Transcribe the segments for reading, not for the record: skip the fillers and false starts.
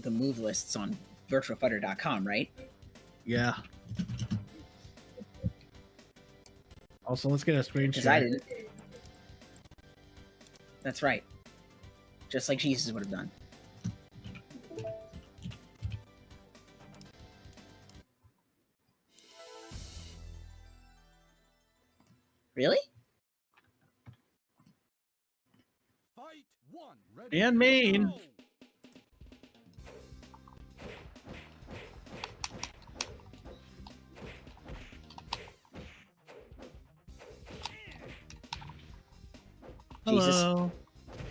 The move lists on virtuafighter.com, right? Yeah. Also, let's get a screen Because share. I didn't. That's right. Just like Jesus would have done. Really? Fight one. Ready, And main. go. Jesus. Hello.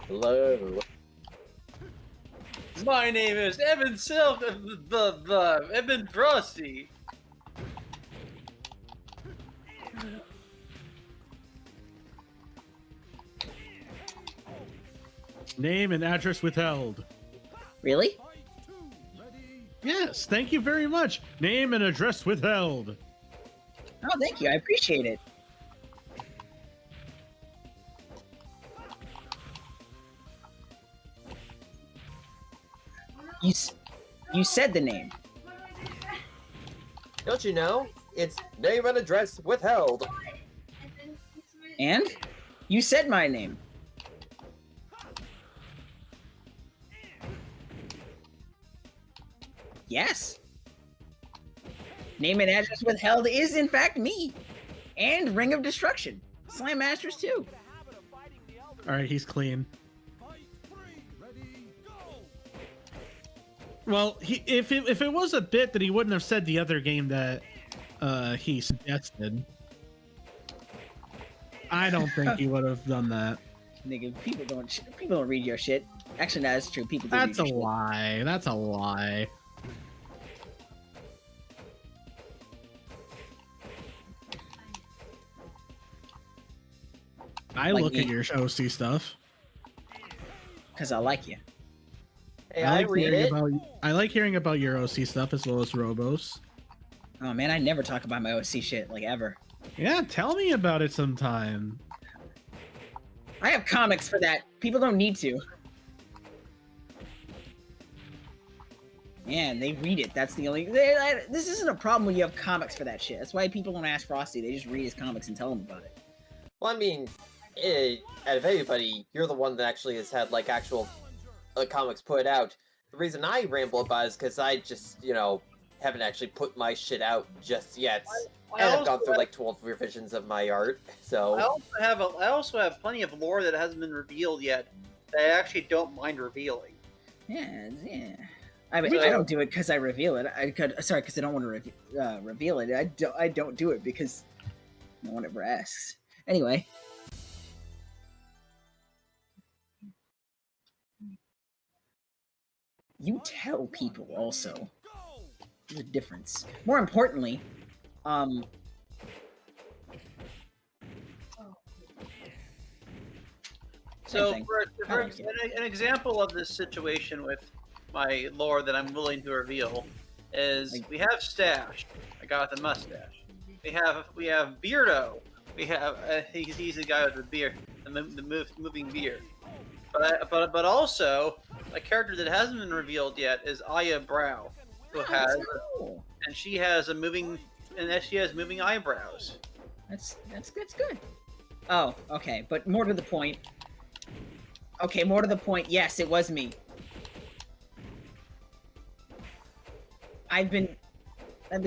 Hello. My name is Evan Evan Frostey. Name and address withheld. Really? Fight two. Ready, Yes, thank you very much. Name and address withheld. Oh, thank you. I appreciate it. You said the name. Don't you know? It's name and address withheld. And? You said my name. Yes. Name and address withheld is in fact me. And Ring of Destruction. Slime Masters too. All right, he's clean. fight three. Ready, go. Well, if it was a bit, then he wouldn't have said the other game that he suggested. I don't think he would have done that. Nigga, people don't read your shit. Actually, no, that's true. People do That's a read your shit. lie. That's a lie. I Like look me. at your OC stuff. Because I like you. Hey, I read it. I like hearing about your OC stuff as well as Robo's. Oh man, I never talk about my OC shit, like ever. Yeah, tell me about it sometime. I have comics for that. People don't need to. Man, they read it. That's the only... This isn't a problem when you have comics for that shit. That's why people don't ask Frosty. They just read his comics and tell him about it. Well, I mean, out of anybody, you're the one that actually has had, like, actual comics put out. The reason I ramble about it is because I just, you know, haven't actually put my shit out just yet. And I've gone through, like, 12 revisions of my art, so... I also have plenty of lore that hasn't been revealed yet that I actually don't mind revealing. Yeah. I mean, I don't do it because I reveal it. Because I don't want to reveal it. I don't do it because no one ever asks. Anyway. You tell people also. There's a difference. More importantly, So, thing. for an example of this situation with my lore that I'm willing to reveal is we have Stash. I got the mustache. We have Beardo. We have he's the guy with the beard, the moving beard. But also a character that hasn't been revealed yet is Aya Brow, who has and she has moving eyebrows. That's good. Oh, okay. But more to the point. Okay, more to the point. Yes, it was me. I've been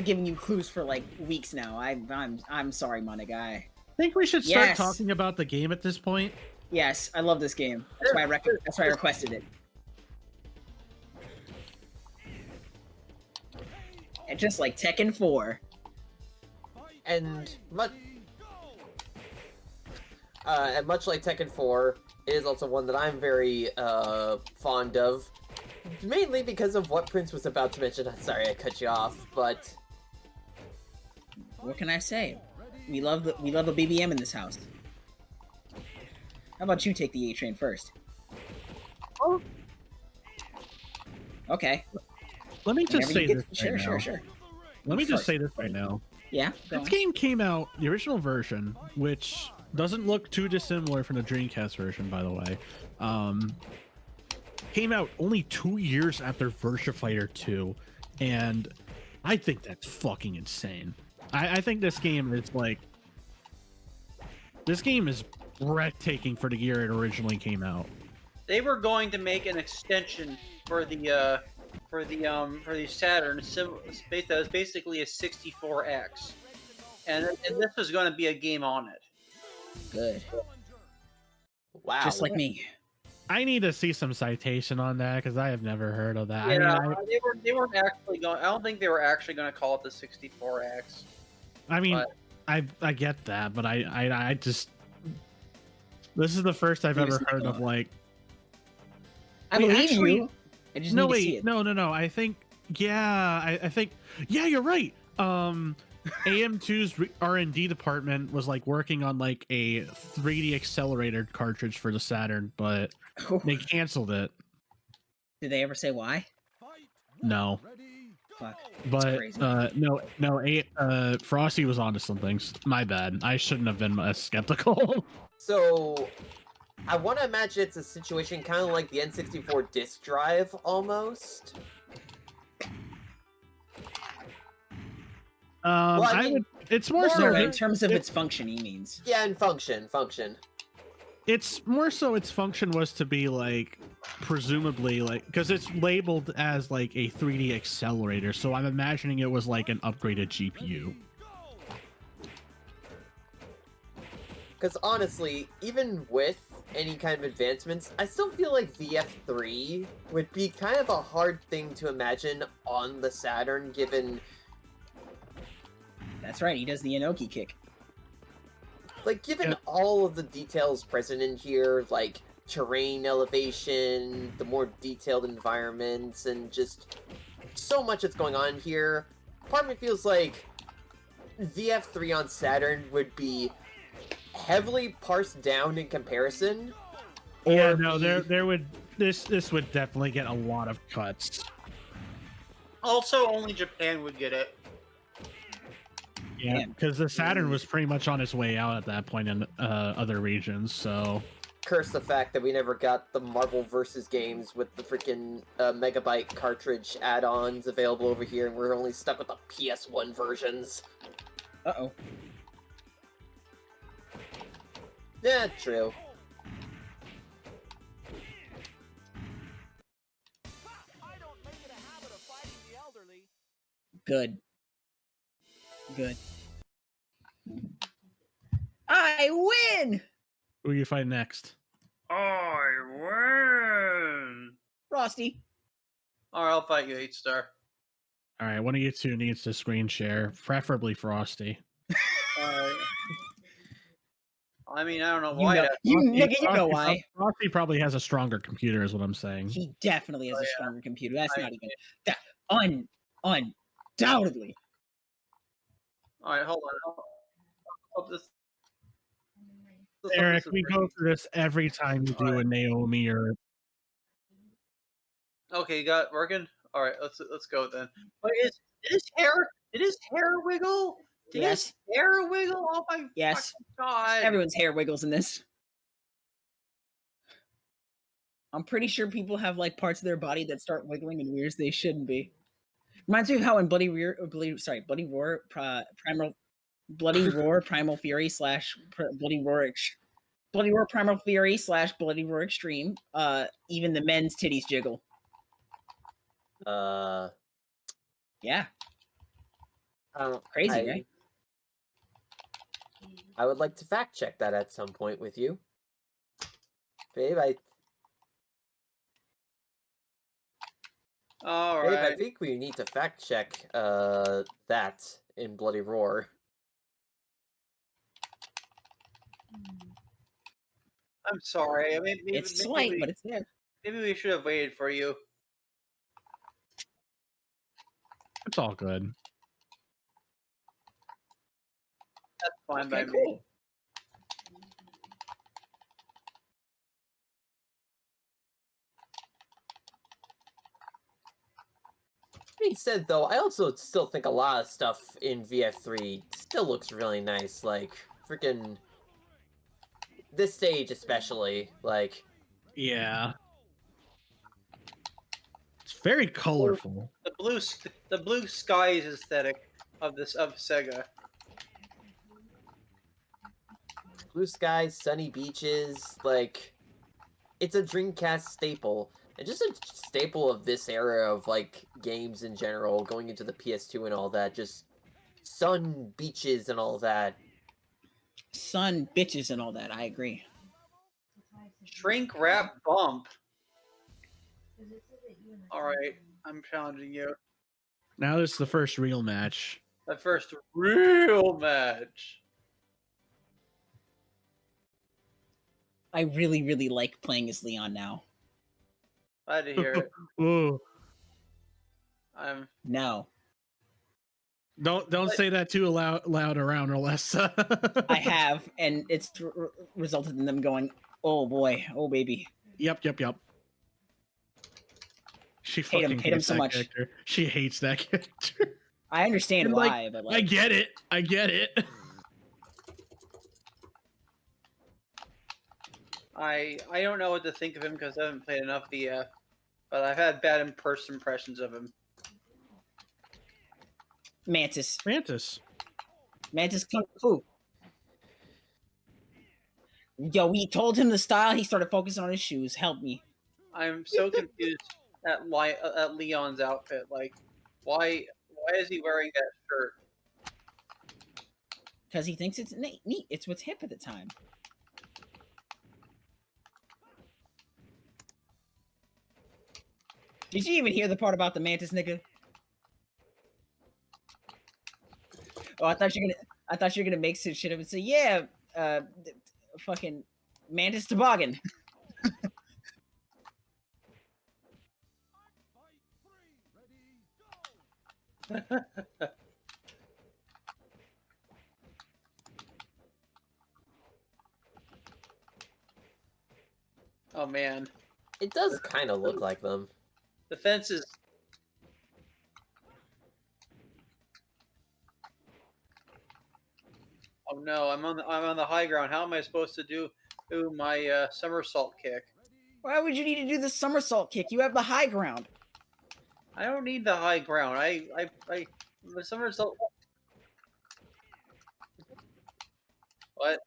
giving you clues for like weeks now. I'm sorry, my nigga. I think we should start talking about the game at this point. Yes, I love this game. That's why I requested it. And just like Tekken 4. And much like Tekken 4, it is also one that I'm very fond of. Mainly because of what Prince was about to mention. Sorry, I cut you off, but What can I say? We love the BBM in this house. How about you take the A train first? Oh. Okay. Let me just say this Sure, right now. sure. Let me just say this right now. Yeah. This game came out, the original version, which doesn't look too dissimilar from the Dreamcast version, by the way. Came out only 2 years after Virtua Fighter 2, and I think that's fucking insane. I think this game is like, this game is breathtaking for the year it originally came out. They were going to make an extension for the Saturn, that was basically a 64X, and this was going to be a game on it. Good. wow. Just like me. I need to see some citation on that because I have never heard of that. Yeah, I mean, they weren't actually going. I don't think they were actually going to call it the 64X. I mean, but I get that, but I just, this is the first I've ever heard of like. I Wait, believe actually, you. I just need to see it. No. I think, yeah, I think, yeah, you're right. AM2's R&D department was like working on like a 3D accelerator cartridge for the Saturn, but they canceled it. Did they ever say why? No. Fuck. But crazy. Frosty was onto some things. My bad. I shouldn't have been as skeptical. So, I want to imagine it's a situation kind of like the N64 disk drive, almost. Well, I mean, it's more more so in terms of its function, he means. Yeah, and function. It's more so its function was to be like, presumably like, because it's labeled as like a 3D accelerator, so I'm imagining it was like an upgraded GPU. Because honestly, even with any kind of advancements, I still feel like VF3 would be kind of a hard thing to imagine on the Saturn, given... That's right, he does the Inoki kick. Like, given all of the details present in here, like terrain elevation, the more detailed environments, and just so much that's going on here, part of me feels like VF3 on Saturn would be heavily parsed down in comparison. Yeah, no, there would this would definitely get a lot of cuts. Also, only Japan would get it. Yeah, because the Saturn was pretty much on its way out at that point in other regions, so... Curse the fact that we never got the Marvel vs. games with the freaking megabyte cartridge add-ons available over here, and we're only stuck with the PS1 versions. Uh-oh. Yeah, true. Good. I win! Who you fight next? I win! Frosty. Alright, I'll fight you, 8-star. Alright, one of you two needs to screen share, preferably Frosty. Alright. I mean, I don't know why. You know why. Frosty probably has a stronger computer, is what I'm saying. He definitely has a stronger computer. That's not even... Undoubtedly. Alright, hold on. Eric, we go through this every time you do a Naomi or... Okay, you got it working? Alright, let's go then. But did his hair wiggle? Did his hair wiggle? Oh my God. Everyone's hair wiggles in this. I'm pretty sure people have like parts of their body that start wiggling in ways they shouldn't be. Reminds me of how in Bloody Roar Primal Fury slash Bloody Roar Primal Fury slash Bloody Roar Extreme. Even the men's titties jiggle. Yeah. Crazy, right? I would like to fact check that at some point with you, babe. All Dave, I right. think we need to fact check that in Bloody Roar. I'm sorry. I mean, It's slight, but it's there. maybe we should have waited for you. It's all good. That's fine Okay, by me. cool. Being said, though, I also still think a lot of stuff in VF3 still looks really nice. Like, freaking... This stage especially, like... Yeah. It's very colorful. The blue skies aesthetic of Sega. Blue skies, sunny beaches, like... It's a Dreamcast staple. And just a staple of this era of, like, games in general, going into the PS2 and all that. Just sun, beaches, and all that. Sun, bitches, and all that. I agree. Shrink wrap bump. All right, I'm challenging you. Now this is the first real match. The first real match. I really, really like playing as Leon now. Glad to hear it. Ooh. No. Don't say that too loud around, or less. I have, and it's resulted in them going, oh boy, oh baby. Yep. She Hate him, fucking hate him hates so that much. character. She hates that character. I understand And, why, like, but like, I get it. I don't know what to think of him because I haven't played enough VF, but I've had bad first impressions of him. Mantis Kung Fu. Yo, we told him the style. He started focusing on his shoes. Help me. I'm so confused at Leon's outfit. Like, why is he wearing that shirt? Because he thinks it's neat. It's what's hip at the time. Did you even hear the part about the Mantis nigga? Oh, I thought you're gonna make some shit up and say, yeah, fucking Mantis toboggan. Oh man, It does kind of look like them. the fence is. Oh no, I'm on the high ground. How am I supposed to do my somersault kick? Why would you need to do the somersault kick? You have the high ground. I don't need the high ground. The somersault. What?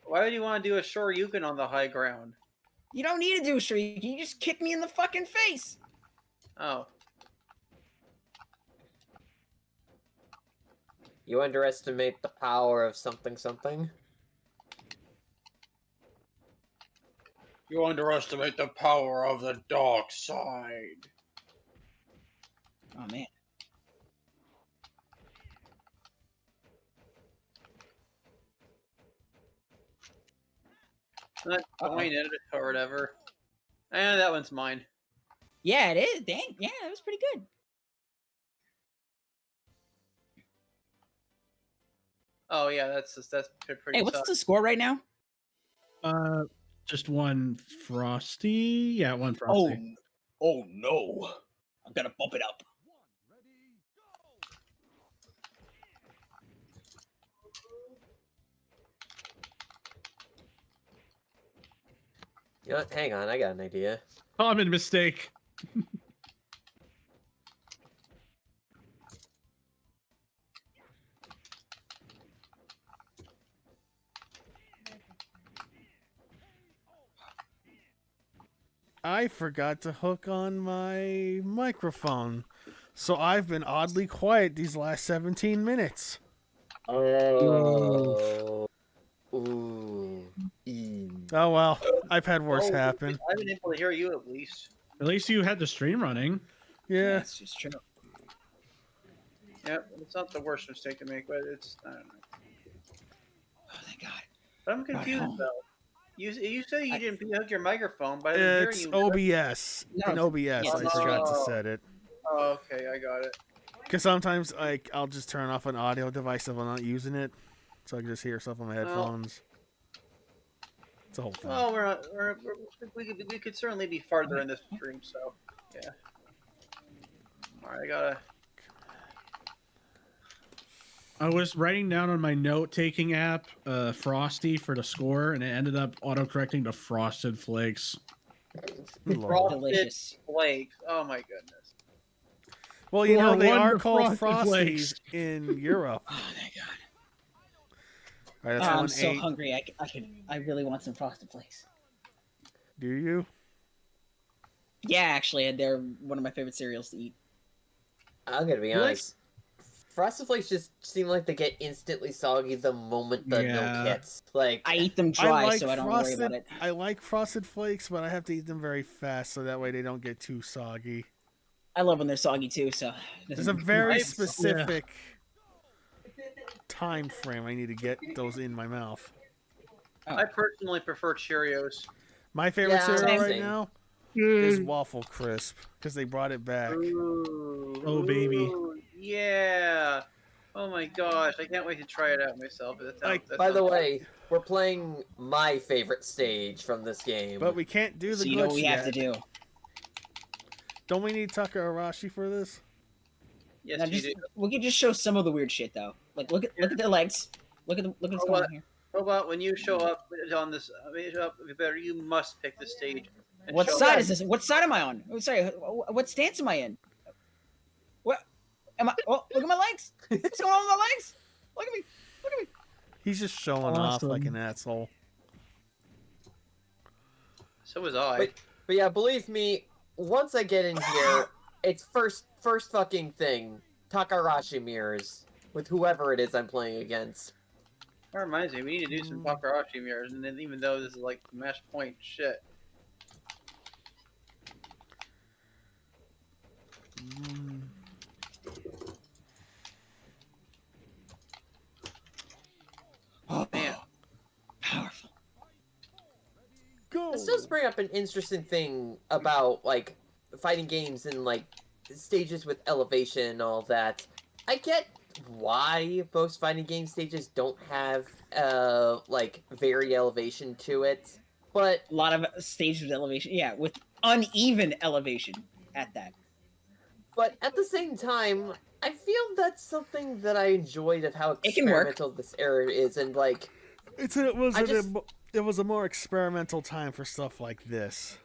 Why would you want to do a Shoryuken on the high ground? You don't need to do a shriek. You just kick me in the fucking face. Oh. You underestimate the power of something something? You underestimate the power of the dark side. Oh man. Not join it or whatever. And that one's mine. Yeah, it is. Dang. Yeah, that was pretty good. Oh yeah, that's pretty. Hey, what's the score right now? Just one Frosty. Yeah, one Frosty. Oh no. I'm gonna bump it up. You know what? Hang on, I got an idea. Common mistake. I forgot to hook on my microphone, so I've been oddly quiet these last 17 minutes. Oh. Ooh. Oh well, I've had worse happen. I've been able to hear you at least. At least you had the stream running. Yeah. That's just true. Yep, it's not the worst mistake to make, but it's I don't know. Oh, thank God. But I'm confused home. though. You said you didn't hook your microphone, but I've been hearing It's you. OBS. No, In OBS, yes, I it's forgot to oh. set it. Oh, okay, I got it. Because sometimes I'll just turn off an audio device if I'm not using it, so I can just hear stuff on my headphones. It's a whole thing. Well, we could certainly be farther in this stream, so yeah. All right, I gotta. I was writing down on my note-taking app, Frosty for the score, and it ended up autocorrecting to Frosted Flakes. Lord. Delicious. Flakes. Oh my goodness. Well, you know, they Wonder are called Frosted Frosties Flakes. in Europe. Oh, thank God. All right, that's I'm 1-8. so hungry. I really want some Frosted Flakes. Do you? Yeah, actually, they're one of my favorite cereals to eat. I'm gonna be honest. Frosted Flakes just seem like they get instantly soggy the moment the milk hits. Like I eat them dry, like so I don't worry about it. I like Frosted Flakes, but I have to eat them very fast, so that way they don't get too soggy. I love when they're soggy too. So There's a very specific time frame I need to get those in my mouth. I personally prefer Cheerios. My favorite Yeah, cereal right same. now is Waffle Crisp because they brought it back. Ooh, Oh, baby. ooh, yeah. Oh my gosh, I can't wait to try it out myself. by the way, we're playing my favorite stage from this game. But we can't do the So you know glitch what we yet. have to do. Don't we need Tucker Arashi for this? yes, Now you do. we can just show some of the weird shit though. Like look at their legs. Look at what's Oh, going what? on here. How about when you show up on this? You must pick the stage. and What show side up. is this? What side am I on? Oh, sorry. What stance am I in? What am I? Oh, look at my legs. What's going on with my legs? Look at me. Look at me. He's just showing off like Awesome. an asshole. So was I. But yeah, believe me, once I get in here, it's first fucking thing. Takarashi mirrors with whoever it is I'm playing against. That reminds me, we need to do some Takarashi mirrors, and then even though this is like match point shit. Oh Man. powerful. Go. This does bring up an interesting thing about like fighting games and like stages with elevation and all that. I get why most fighting game stages don't have like very elevation to it, but A lot of stages with elevation. Yeah, with uneven elevation at that. but at the same time, I feel that's something that I enjoyed of how It can work. experimental this era is, and like It I was a more experimental time for stuff like this.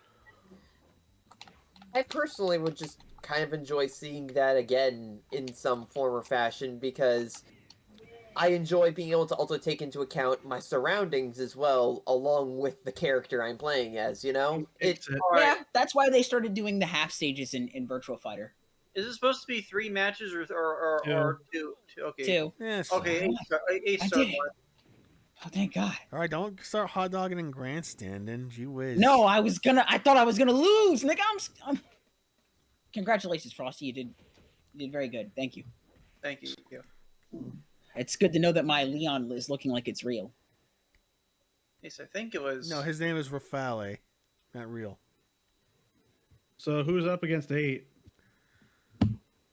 I personally would just kind of enjoy seeing that again in some form or fashion because I enjoy being able to also take into account my surroundings as well, along with the character I'm playing as, you know? Yeah, that's why they started doing the half stages in Virtua Fighter. Is it supposed to be 3 matches or two? Okay. Too. Yeah, it's Okay, fine. eight I star did it. one. Oh, thank God. All right, don't start hot dogging and grandstanding. Gee whiz. No, I thought I was gonna lose. Nick, I'm... Congratulations, Frosty. You did very good. Thank you. Thank you. It's good to know that my Leon is looking like it's real. Yes, I think it was. No, his name is Rafale. Not real. So who's up against 8?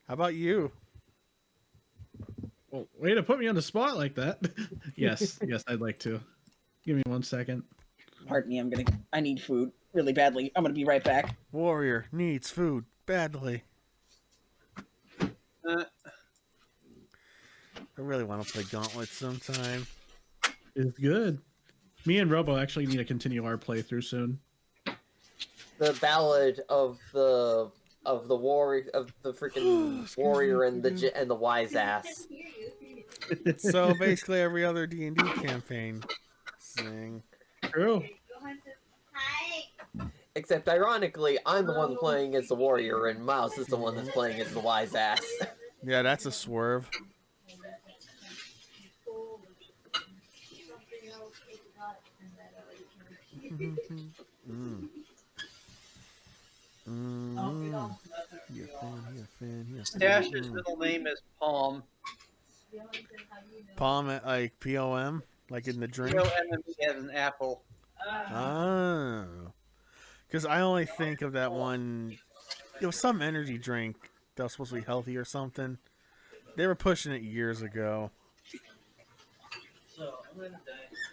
How about you? Well, way to put me on the spot like that. yes, I'd like to. Give me 1 second. Pardon me, I need food really badly. I'm gonna be right back. Warrior needs food badly. Uh, I really want to play Gauntlet sometime. It's good. Me and Robo actually need to continue our playthrough soon. The ballad of the warrior of the freaking warrior and the wise ass. So basically, every other D&D campaign thing. True. Except ironically, I'm the one playing as the warrior, and Miles is the one that's playing as the wise ass. Yeah, that's a swerve. He a fan. Stash's middle name is Palm. Palm at like POM, like in the drink. POMME as an apple. Oh, because I only think of that one. It was some energy drink that was supposed to be healthy or something. They were pushing it years ago.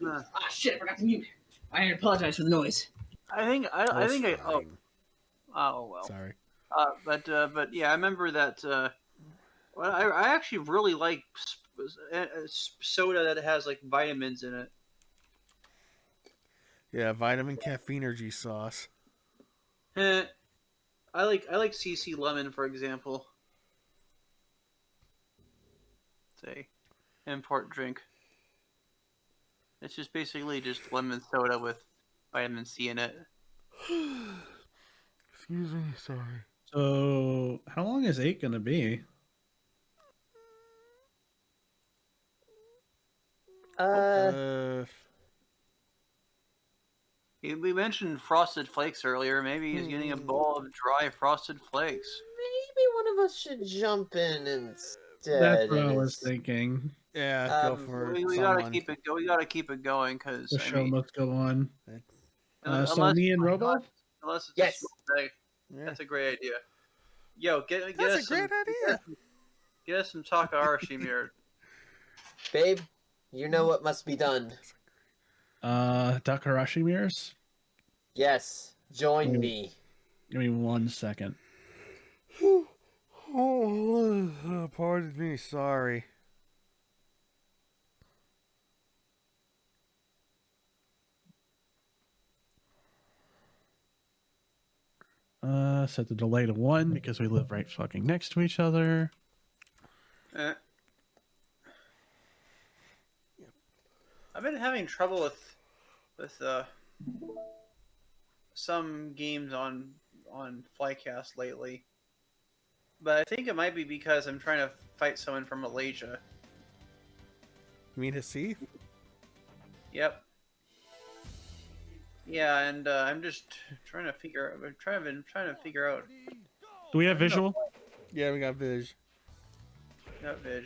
Huh. Ah, shit! I forgot to mute. I apologize for the noise. I think oh well. Sorry. But yeah, I remember that. Well, I actually really like soda that has like vitamins in it. Yeah, vitamin caffeine energy sauce. I like CC Lemon, for example. Say, import drink. It's just basically just lemon soda with vitamin C in it. Excuse me, sorry. So, how long is 8 going to be? We mentioned Frosted Flakes earlier. Maybe he's getting a bowl of dry Frosted Flakes. Maybe one of us should jump in instead. That's what I was thinking. Yeah, go for We someone. gotta keep it go. We gotta keep it going because The show must go on. So unless me and Robo? it's Yes. a small thing, Yeah. that's a great idea. Yo, get That's us a great idea. Get us some Takahashi mirror. Babe, you know what must be done. Takarashi mirrors? Yes, join Mm. me. Give me 1 second. Oh, pardon me, sorry. Set the delay to 1 because we live right fucking next to each other. I've been having trouble with some games on Flycast lately, but I think it might be because I'm trying to fight someone from Malaysia. You mean to see? Yep. Yeah, and I'm just trying to figure. I'm trying to figure out. Do we have visual? Yeah, we got Viz. Not Vig.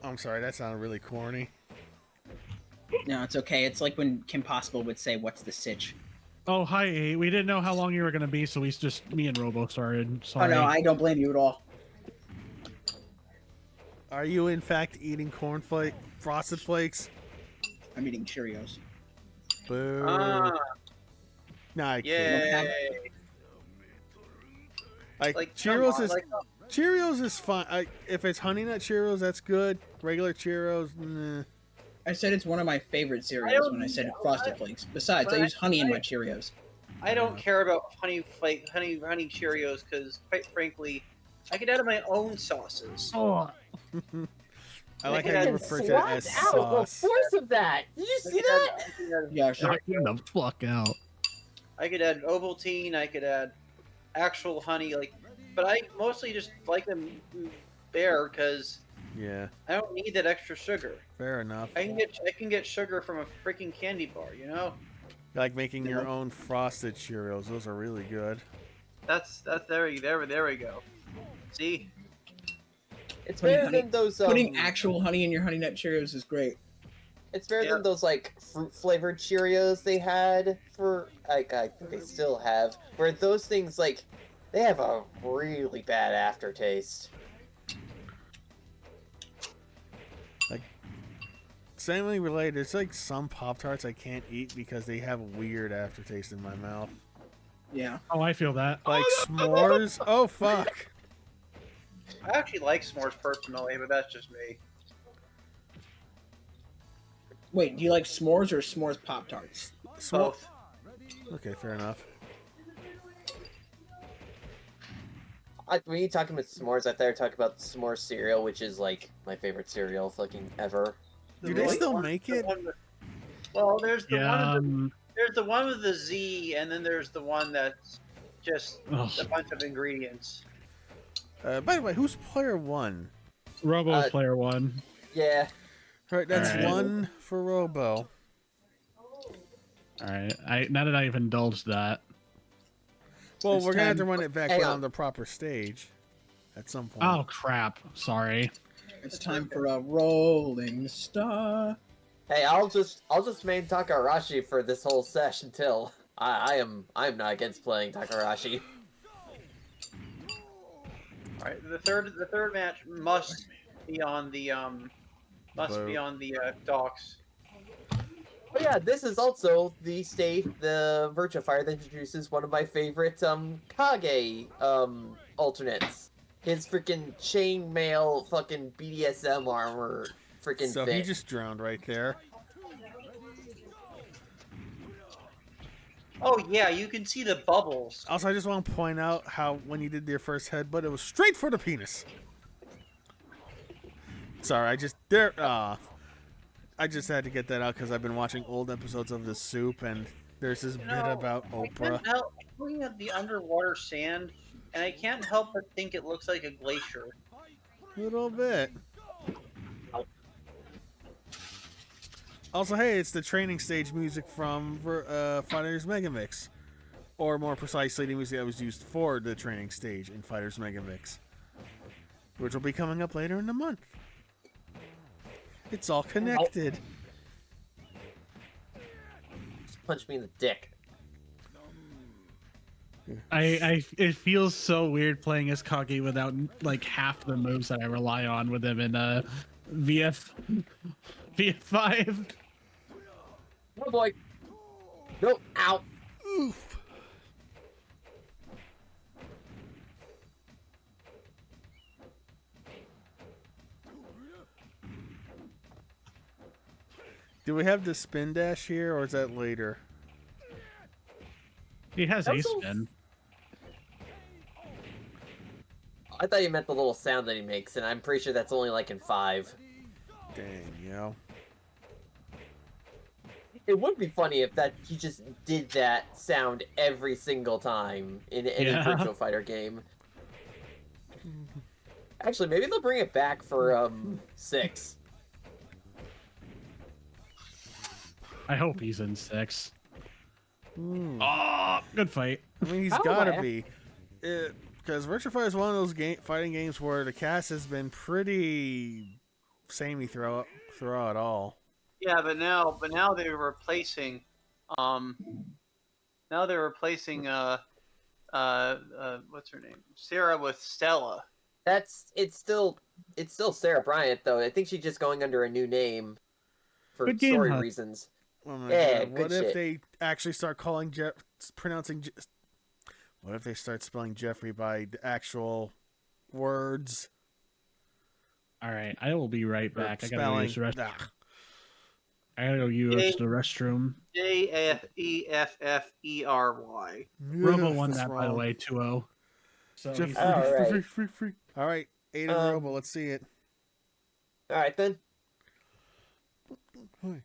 I'm sorry, that sounded really corny. No, it's okay. It's like when Kim Possible would say, "What's the sitch?" Oh, hi, 8. We didn't know how long you were going to be, so me and Robo started. Sorry. Oh no, I don't blame you at all. Are you in fact eating frosted flakes? I'm eating Cheerios. Boo. Nah, I can't. Yay! Like Cheerios is Cheerios is fine. If it's Honey Nut Cheerios, that's good. Regular Cheerios, nah. I said it's one of my favorite cereals when I said Frosted Flakes. Besides, I use honey in my Cheerios. I don't care about honey Cheerios because, quite frankly, I could add my own sauces. Oh, I like They how you can refer to it as out the sauce. force of that. Did you see that? Yeah, sure. knock the fuck out. I could add Ovaltine. I could add actual honey, but I mostly just like them bare because Yeah, I don't need that extra sugar. fair enough. I can get sugar from a freaking candy bar. You know, Like making your own frosted Cheerios. Those are really good. that's there we go. See, It's Putting better honey- than those. Putting actual honey in your Honey Nut Cheerios is great. It's better Yeah. than those like fruit flavored Cheerios they had for I think they still have. Where those things they have a really bad aftertaste. Same related. It's like some Pop Tarts I can't eat because they have a weird aftertaste in my mouth. Yeah. Oh, I feel that. Like s'mores. Oh fuck. I actually like s'mores personally, but that's just me. Wait, do you like s'mores or s'mores Pop Tarts? Both. Okay, fair enough. When you talking about s'mores, I thought you were talking about s'mores cereal, which is like my favorite cereal fucking ever. Do they still make it? Well, there's the Yeah. one. There's the one with the Z, and then there's the one that's just Ugh. a bunch of ingredients. By the way, who's player one? Robo's Uh, player 1. Yeah. All right, that's All right. one for Robo. All right. Now that I've indulged that, Well, It's we're gonna have to time- run it back Hang when on. on the proper stage at some point. oh crap! Sorry. It's time for a rolling star. Hey, I'll just main Takarashi for this whole session till I'm not against playing Takarashi. All right, the third match must be on the docks. But yeah, this is also the Virtua Fire that introduces one of my favorite Kage alternates. His freaking chainmail fucking BDSM armor freaking So thing. he just drowned right there. Oh yeah, you can see the bubbles. Also, I just want to point out how when you did your first headbutt, it was straight for the penis. Sorry, I just had to get that out because I've been watching old episodes of The Soup, and there's this bit about I Oprah. can't help looking at the underwater sand, and I can't help but think it looks like a glacier. A little bit. Also, hey, it's the training stage music from Fighters Megamix. Or more precisely, the music that was used for the training stage in Fighters Megamix. Which will be coming up later in the month. It's all connected. Just punch me in the dick. It feels so weird playing as Kage without like half the moves that I rely on with him in VF5. Oh boy. No, ow. Oof. Do we have the spin dash here, or is that later? He has a Also- spin. I thought you meant the little sound that he makes, and I'm pretty sure that's only like in 5. Dang, yo. It would be funny if he just did that sound every single time in any Yeah. Virtua Fighter game. Actually, maybe they'll bring it back for 6. I hope he's in 6. Hmm. Oh, good fight. I mean, he's How gotta am I- be. Because Virtua Fighter is one of those fighting games where the cast has been pretty samey throughout all. Yeah, but now they're replacing, now they're replacing what's her name, Sarah with Stella. It's still Sarah Bryant though. I think she's just going under a new name for Good game, story huh? reasons. Oh my Yeah, God. good What if shit. they actually start calling what if they start spelling Jeffrey by the actual words? All right, I will be right Or back. I gotta use the Ah. I gotta go use the restroom. Jeffeffery. Robo won That's that, by the wrong. way, 2-0. So Jeff, he's- Alright. free. All right, Aiden Robo, let's see it. All right then. Hi.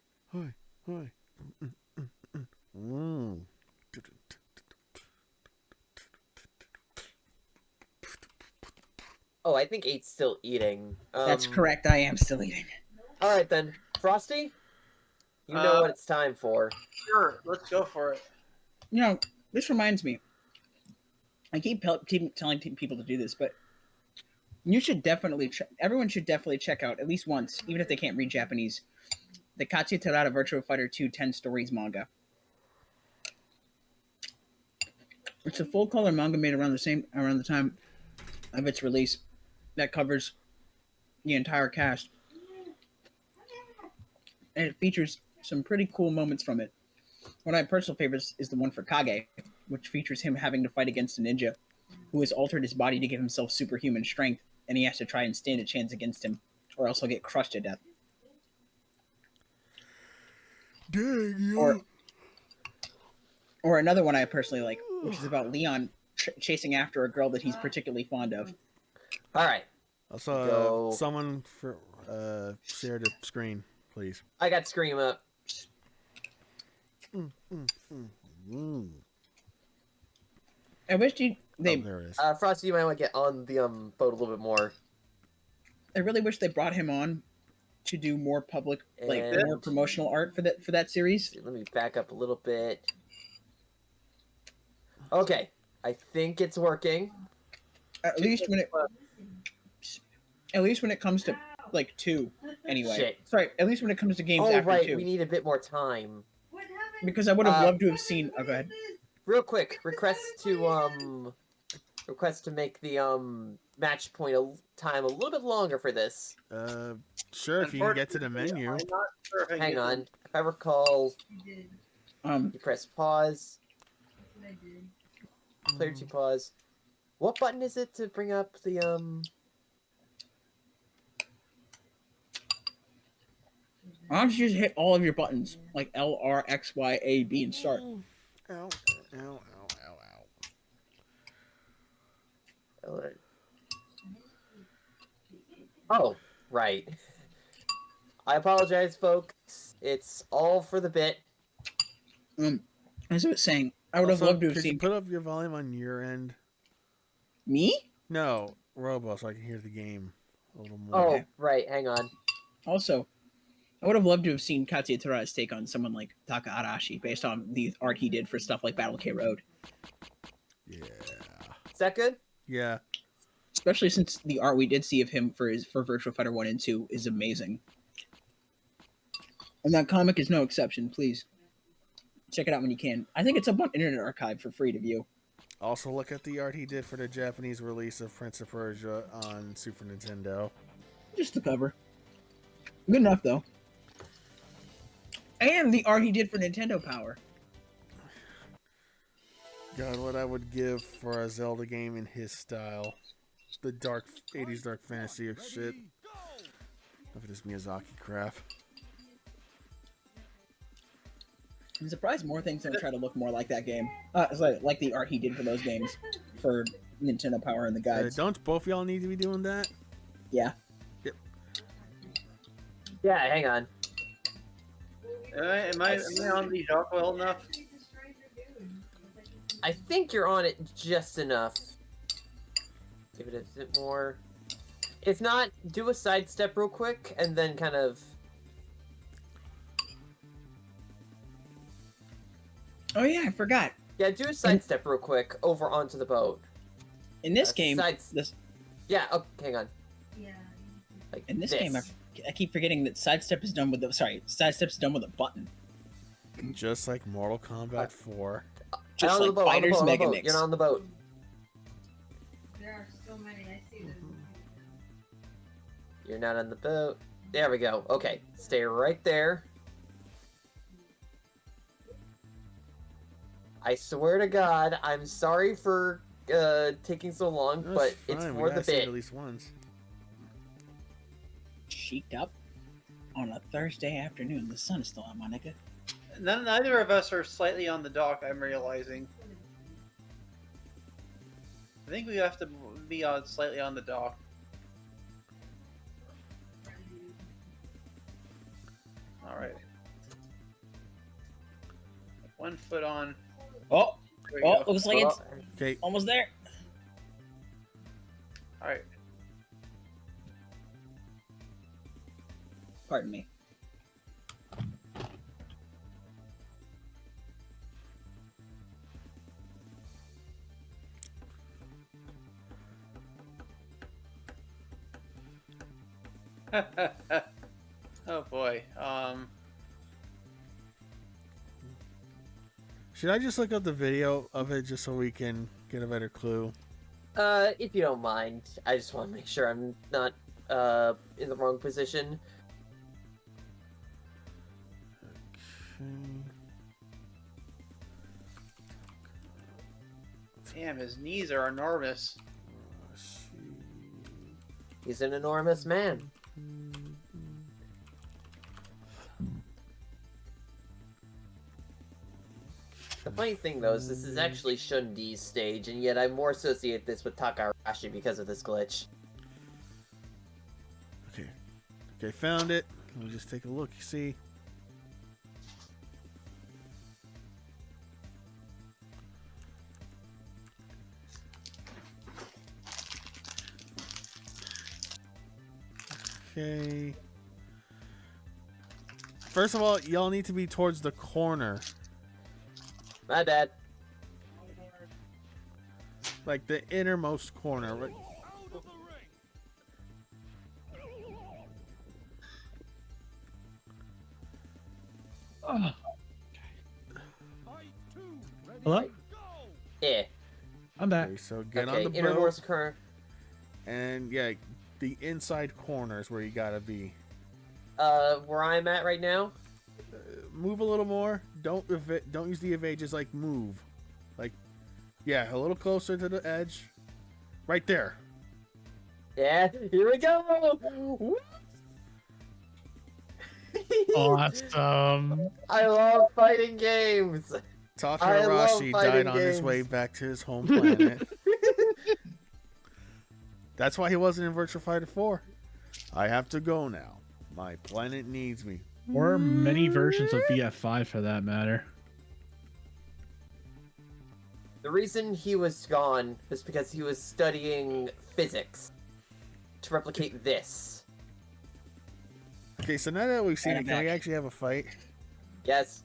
Mm. Oh, I think 8's still eating. That's correct. I am still eating. All right then, Frosty. You know what it's time for. Sure, let's go for it. You know, this reminds me. I keep telling people to do this, but you should definitely. Everyone should definitely check out at least once, even if they can't read Japanese, the Katsuya Terada Virtua Fighter 2 10 Stories manga. It's a full color manga made around the time of its release that covers the entire cast. And it features some pretty cool moments from it. One of my personal favorites is the one for Kage, which features him having to fight against a ninja who has altered his body to give himself superhuman strength, and he has to try and stand a chance against him, or else he'll get crushed to death. Dang, yo. Or another one I personally like, which is about Leon chasing after a girl that he's particularly fond of. All right, Also, Go. someone share the screen, please. I got Scream up. I wish they there it is. Frosty, you might want to get on the boat a little bit more. I really wish they brought him on to do more public, like And- more promotional art for that series. Let me back up a little bit. Okay, I think it's working. At least when it comes to like 2, anyway. Shit. Sorry, at least when it comes to games Oh after right, 2, we need a bit more time. because I would have loved to have seen. Oh, go ahead. Real quick, request to make the match point time a little bit longer for this. Sure, if you can get to the menu. I'm not sure if I can Hang get on. them. If I recall, you press pause. Player 2 pause. What button is it to bring up the Why don't you just hit all of your buttons, like L, R, X, Y, A, B, and start? Ow, ow, ow, ow, ow. Oh, right. I apologize, folks. It's all for the bit. As I was saying, I would have Also, loved to have could you seen put up your volume on your end? me. No, Robo, so I can hear the game a little more. Oh, Okay. right. Hang on. Also, I would have loved to have seen Katsuya Tara's take on someone like Taka Arashi based on the art he did for stuff like Battle K Road. Yeah. Is that good? Yeah. Especially since the art we did see of him for Virtua Fighter 1 and 2 is amazing. And that comic is no exception. Please check it out when you can. I think it's up on Internet Archive for free to view. Also, look at the art he did for the Japanese release of Prince of Persia on Super Nintendo. Just the cover. Good enough, though. And the art he did for Nintendo Power. God, what I would give for a Zelda game in his style. The dark 80s dark fantasy of shit. Ready, go! Enough of this Miyazaki crap. I'm surprised more things don't try to look more like that game. Like the art he did for those games for Nintendo Power and the guides. Don't both y'all need to be doing that? Yeah. Yeah, hang on. Am I on the dock well enough? I think you're on it just enough. Give it a bit more. If not, do a sidestep real quick and then kind of. Oh yeah, I forgot. Yeah, do a sidestep real quick over onto the boat. In this game, sides- Yeah, oh, hang on. Like in this game, I keep forgetting that sidestep is done with sidestep's done with a button. Just like Mortal Kombat 4. Just on like the boat, Fighters on the Mega boat. Mix. You're not on the boat. There are so many. I see them. You're not on the boat. There we go. Okay, stay right there. I swear to God, I'm sorry for taking so long, That's but it's fine, we for the gotta see it bit. at least once. Cheeked up on a Thursday afternoon. The sun is still out, my nigga. Neither of us are slightly on the dock, I'm realizing. I think we have to be slightly on the dock. Alright. 1 foot on. Oh, There we go. looks like it's Okay, almost there. Alright. Pardon me. Oh boy. should I just look up the video of it just so we can get a better clue? If you don't mind, I just want to make sure I'm not in the wrong position. Damn, his knees are enormous. He's an enormous man. The funny thing, though, is this is actually Shundi's stage, and yet I more associate this with Takarashi because of this glitch. Okay. Okay, found it. Let me just take a look, you see. Okay. First of all, y'all need to be towards the corner. My bad. Like the innermost corner. Right? Out of the ring. Oh, Fight 2. Ready? hello? Go. Yeah. I'm back. Okay, so get Okay, on the innermost boat. corner. And yeah, the inside corner is where you gotta be. Where I'm at right now. Move a little more. Don't use the evade. Just like move. Like, yeah, a little closer to the edge. Right there. Yeah, here we go. Woo! Awesome. I love fighting games. I love Takarashi fighting died on his games. way back to his home planet. That's why he wasn't in Virtua Fighter 4. I have to go now. My planet needs me. Or many versions of VF5 for that matter. The reason he was gone was because he was studying physics to replicate this. Okay, so now that we've seen And it, I'm can we back. actually have a fight? Yes.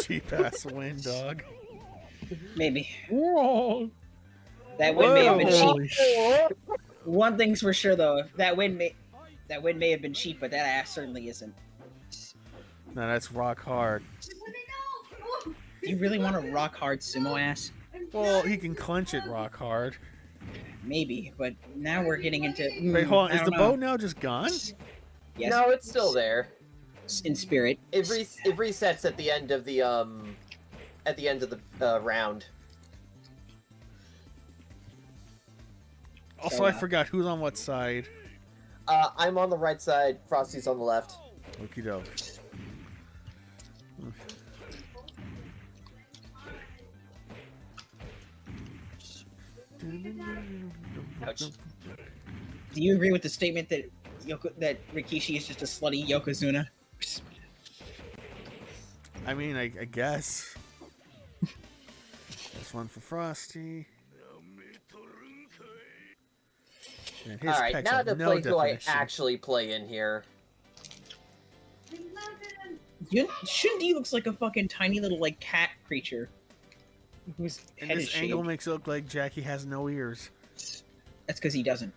Cheap ass win, dog. Maybe. Whoa. That win may have been Holy cheap. One thing's for sure, though. That win may have been cheap, but that ass certainly isn't. No, that's rock hard. Do you really want a rock hard sumo ass? Well, he can clench it rock hard. Maybe, but now we're getting into. Wait, hold on. I Is the don't know. boat now just gone? Yes, No, it's still there. in spirit. It resets at the end of the round. Also, So, I forgot who's on what side. I'm on the right side. Frosty's on the left. Okie doke. Ouch. Do you agree with the statement that that Rikishi is just a slutty Yokozuna? I mean, I guess. This one for Frosty. And his Alright, pecs now have to no play who I definition. actually play in here. Shouldn't he looks like a fucking tiny little like cat creature whose And head is this angle shaved? makes it look like Jackie has no ears. That's because he doesn't.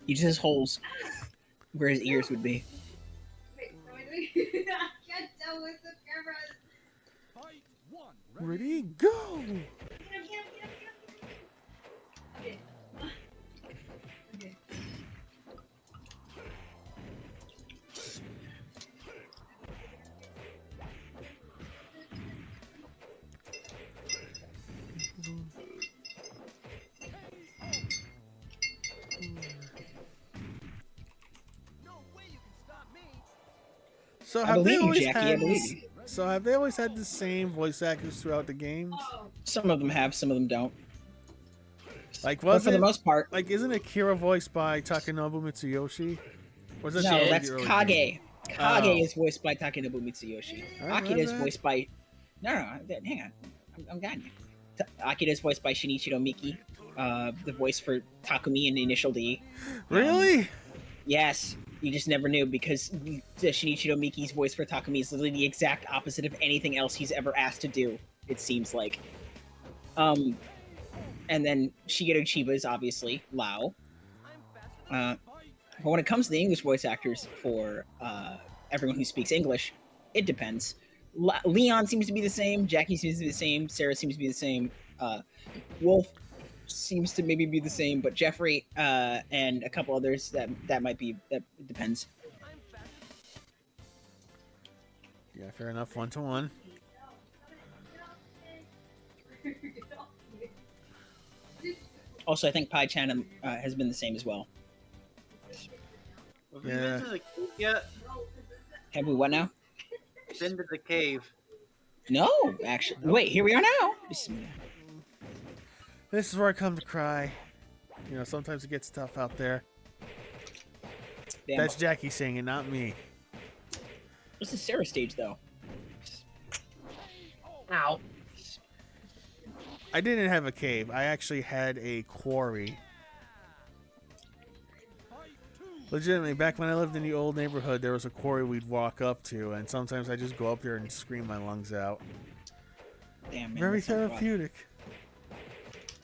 He just has holes where his ears would be. Wait, what am I doing? I can't tell with the camera. Fight 1. Ready, go! Get him, get him, get him, get him. Okay. Okay. So I have they believe you, always Jackie, I had believe this, you. So have they always had the same voice actors throughout the games? Some of them have, some of them don't. Like But for the wasn't most part, like isn't Akira voiced by Takanobu Mitsuyoshi? Or is that no, the that's early Kage. game? Kage Oh. is voiced by Takanobu Mitsuyoshi. Alright, Akira my is bad. voiced by. No, hang on. I'm got you. Akira is voiced by Shinichiro Miki, the voice for Takumi in Initial D. Really? Yes, you just never knew because the Shinichiro Miki's voice for Takumi is literally the exact opposite of anything else he's ever asked to do. It seems like. And then Shigeru Chiba is obviously Lao. But when it comes to the English voice actors for everyone who speaks English, it depends. Leon seems to be the same. Jackie seems to be the same. Sarah seems to be the same. Wolf seems to maybe be the same, but Jeffrey and a couple others that might be that it depends. Yeah, fair enough. 1-to-1. Also, I think Pai Chan has been the same as well. Have we Yeah. been to the cave yet? Have we what now? Been to the cave. No, actually. Wait, here we are now. This is where I come to cry. You know, sometimes it gets tough out there. Damn. That's Jackie saying it, not me. This is Sarah's stage, though. Ow. I didn't have a cave. I actually had a quarry. Legitimately, back when I lived in the old neighborhood, there was a quarry we'd walk up to, and sometimes I just go up there and scream my lungs out. Damn, man, Very that sounds fun. therapeutic.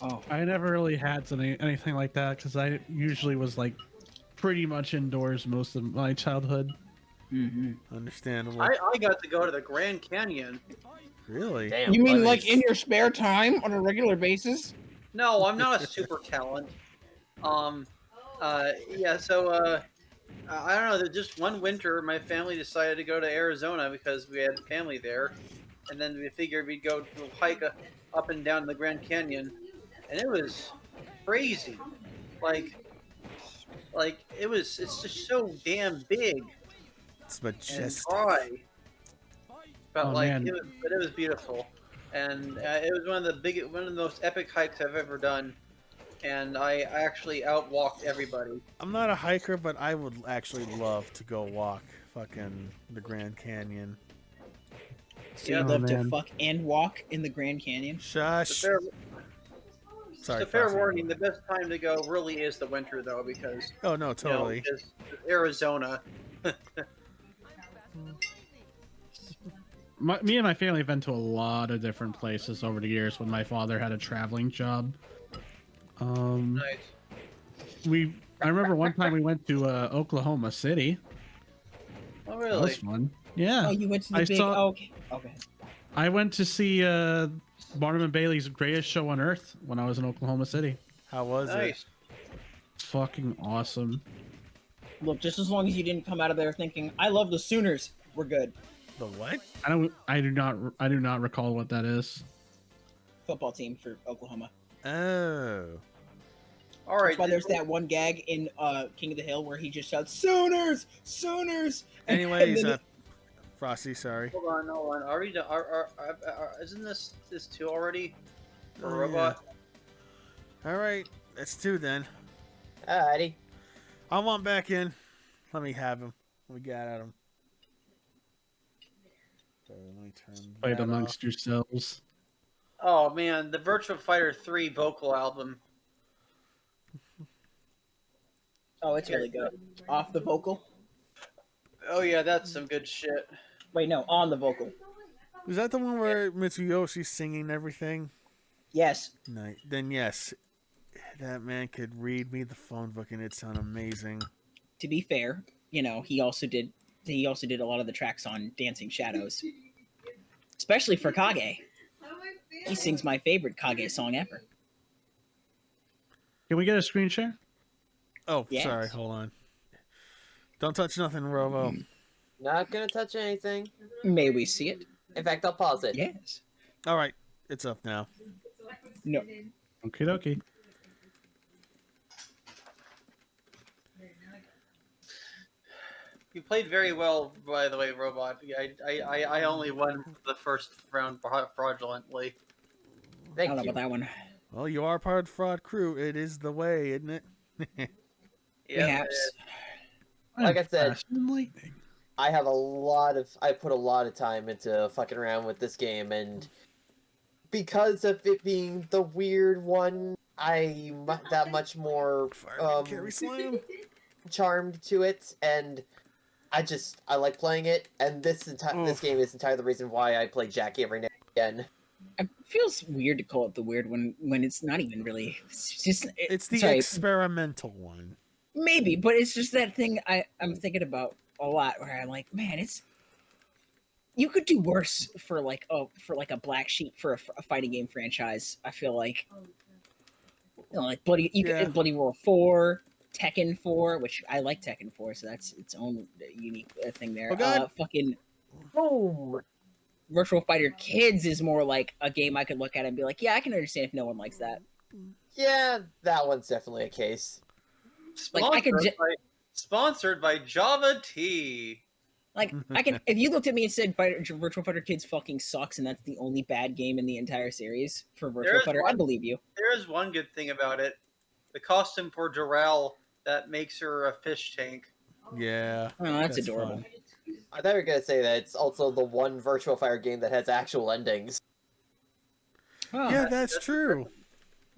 Oh, I never really had anything like that because I usually was like pretty much indoors most of my childhood. Understandable. I got to go to the Grand Canyon. Really? Damn. you mean like Nice. in your spare time on a regular basis? No, I'm not a super talent. Yeah, so I don't know. Just one winter, my family decided to go to Arizona because we had family there, and then we figured we'd go to hike up and down the Grand Canyon, and it was crazy. Like, it's just so damn big It's and majestic. dry, but Oh, man. it was beautiful, and it was one of the most epic hikes I've ever done, and I actually outwalked everybody. I'm not a hiker, but I would actually love to go walk fucking the Grand Canyon. So Yeah, you love to man. fuck and walk in the Grand Canyon? Shush. Fair, Sorry, Just a fair Frosty, warning: go the best time to go really is the winter, though, because Oh no, totally. because Arizona. Me and my family have been to a lot of different places over the years when my father had a traveling job. Nice. I remember one time we went to Oklahoma City. Oh, That really? was fun. Yeah. Oh, you went to the I big. saw- Oh, okay. Okay. I went to see Barnum and Bailey's Greatest Show on Earth when I was in Oklahoma City. How was it? Nice. It's fucking awesome. Look, just as long as you didn't come out of there thinking, "I love the Sooners," we're good. The what? I do not recall what that is. Football team for Oklahoma. Oh. All right. That's why there's that one gag in King of the Hill where he just shouts, "Sooners, Sooners!" Anyways, then Frosty, sorry. Hold on. Are we done? Isn't this two already? For Oh, robot? All right, that's two then. Alrighty. I want back in. Let me have him. We got at him. So let me turn Fight that amongst off. yourselves. Oh man, the Virtua Fighter 3 vocal album. oh, it's really good. Off the vocal. Oh yeah, that's some good shit. Wait, no, on the vocal. Is that the one where Mitsuyoshi's singing everything? Yes. No, then yes. That man could read me the phone book and it sound amazing. To be fair, you know, he also did a lot of the tracks on Dancing Shadows, especially for Kage. He sings my favorite Kage song ever. Can we get a screen share? Oh, Yes. sorry, hold on. Don't touch nothing, Robo. Not gonna touch anything. May we see it? In fact, I'll pause it. Yes. All right, it's up now. No. Okie dokie. You played very well, by the way, Robot. I only won the first round fraudulently. I Thank don't know you. about that one. Well, you are part of the fraud crew. It is the way, isn't it? Yeah, Perhaps. Like I said, Fast and lightning. I put a lot of time into fucking around with this game, and because of it being the weird one, I'm that much more Fireman carry slam. charmed to it, and I like playing it, and this game is entirely the reason why I play Jackie every now and again. It feels weird to call it the weird one when it's not even really. It's just. It's the sorry, experimental one. maybe, but it's just that thing I'm thinking about a lot where I'm like, man, it's. You could do worse for like a black sheep for a fighting game franchise. I feel like. You know, like Bloody Roar 4, Tekken 4, which I like Tekken 4, so that's its own unique thing there. Oh, God. Fucking Boom! Virtual Fighter Kids is more like a game I could look at and be like, yeah, I can understand if no one likes that. Yeah, that one's definitely a case. Like, I could Sponsored by Java Tea. Like, I can, if you looked at me and said Virtual Fighter Kids fucking sucks and that's the only bad game in the entire series for Virtual Fighter, I'd believe you. There is one good thing about it. The costume for Jarell that makes her a fish tank. Yeah. Oh, that's adorable. fun. I thought you were gonna say that it's also the one Virtual Fighter game that has actual endings. Oh, Yeah, that's true.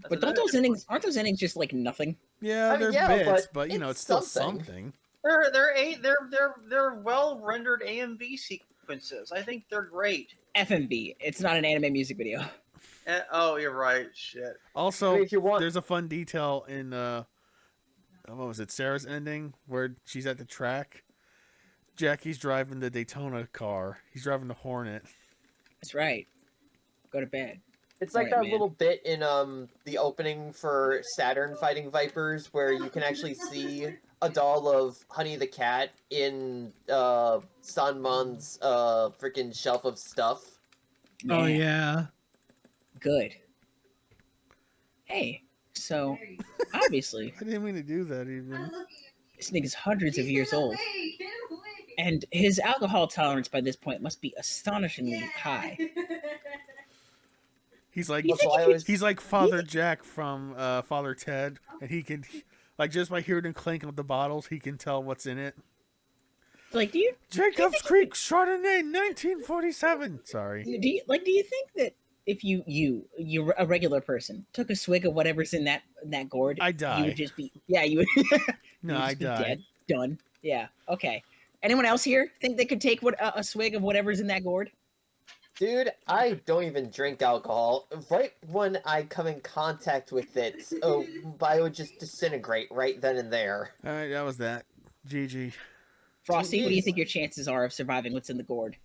But don't those endings aren't those endings just like nothing? Yeah, I mean, they're yeah, bits, but but you know, it's it's still something. something. They're well rendered AMV sequences. I think they're great. FMV. It's not an anime music video. Oh, you're right. Shit. Also, I mean, if you want- there's a fun detail in what was it, Sarah's ending, where she's at the track. Jackie's driving the Daytona car. He's driving the Hornet. That's right. Go to bed. It's like Right, that man. little bit in the opening for Saturn Fighting Vipers where you can actually see a doll of Honey the Cat in Sanmon's freaking shelf of stuff. Oh Man, yeah. Good. Hey, so obviously I didn't mean to do that even. this nigga's hundreds of years old, and his alcohol tolerance by this point must be astonishingly high. He's like You think That's why I was he's like Father Jack from Father Ted, and he can like just by hearing him clanking with the bottles, he can tell what's in it. Like, do you Jacobs Creek Chardonnay, 1947. Sorry. do you think that if you're a regular person took a swig of whatever's in that gourd, I you die. would just be you would No, you'd I just be die. dead, done. Yeah, okay. Anyone else here think they could take a swig of whatever's in that gourd? Dude, I don't even drink alcohol. Right when I come in contact with it, I would just disintegrate right then and there. All right, that was that. GG. Frosty, what do you Jeez. think your chances are of surviving what's in the gourd?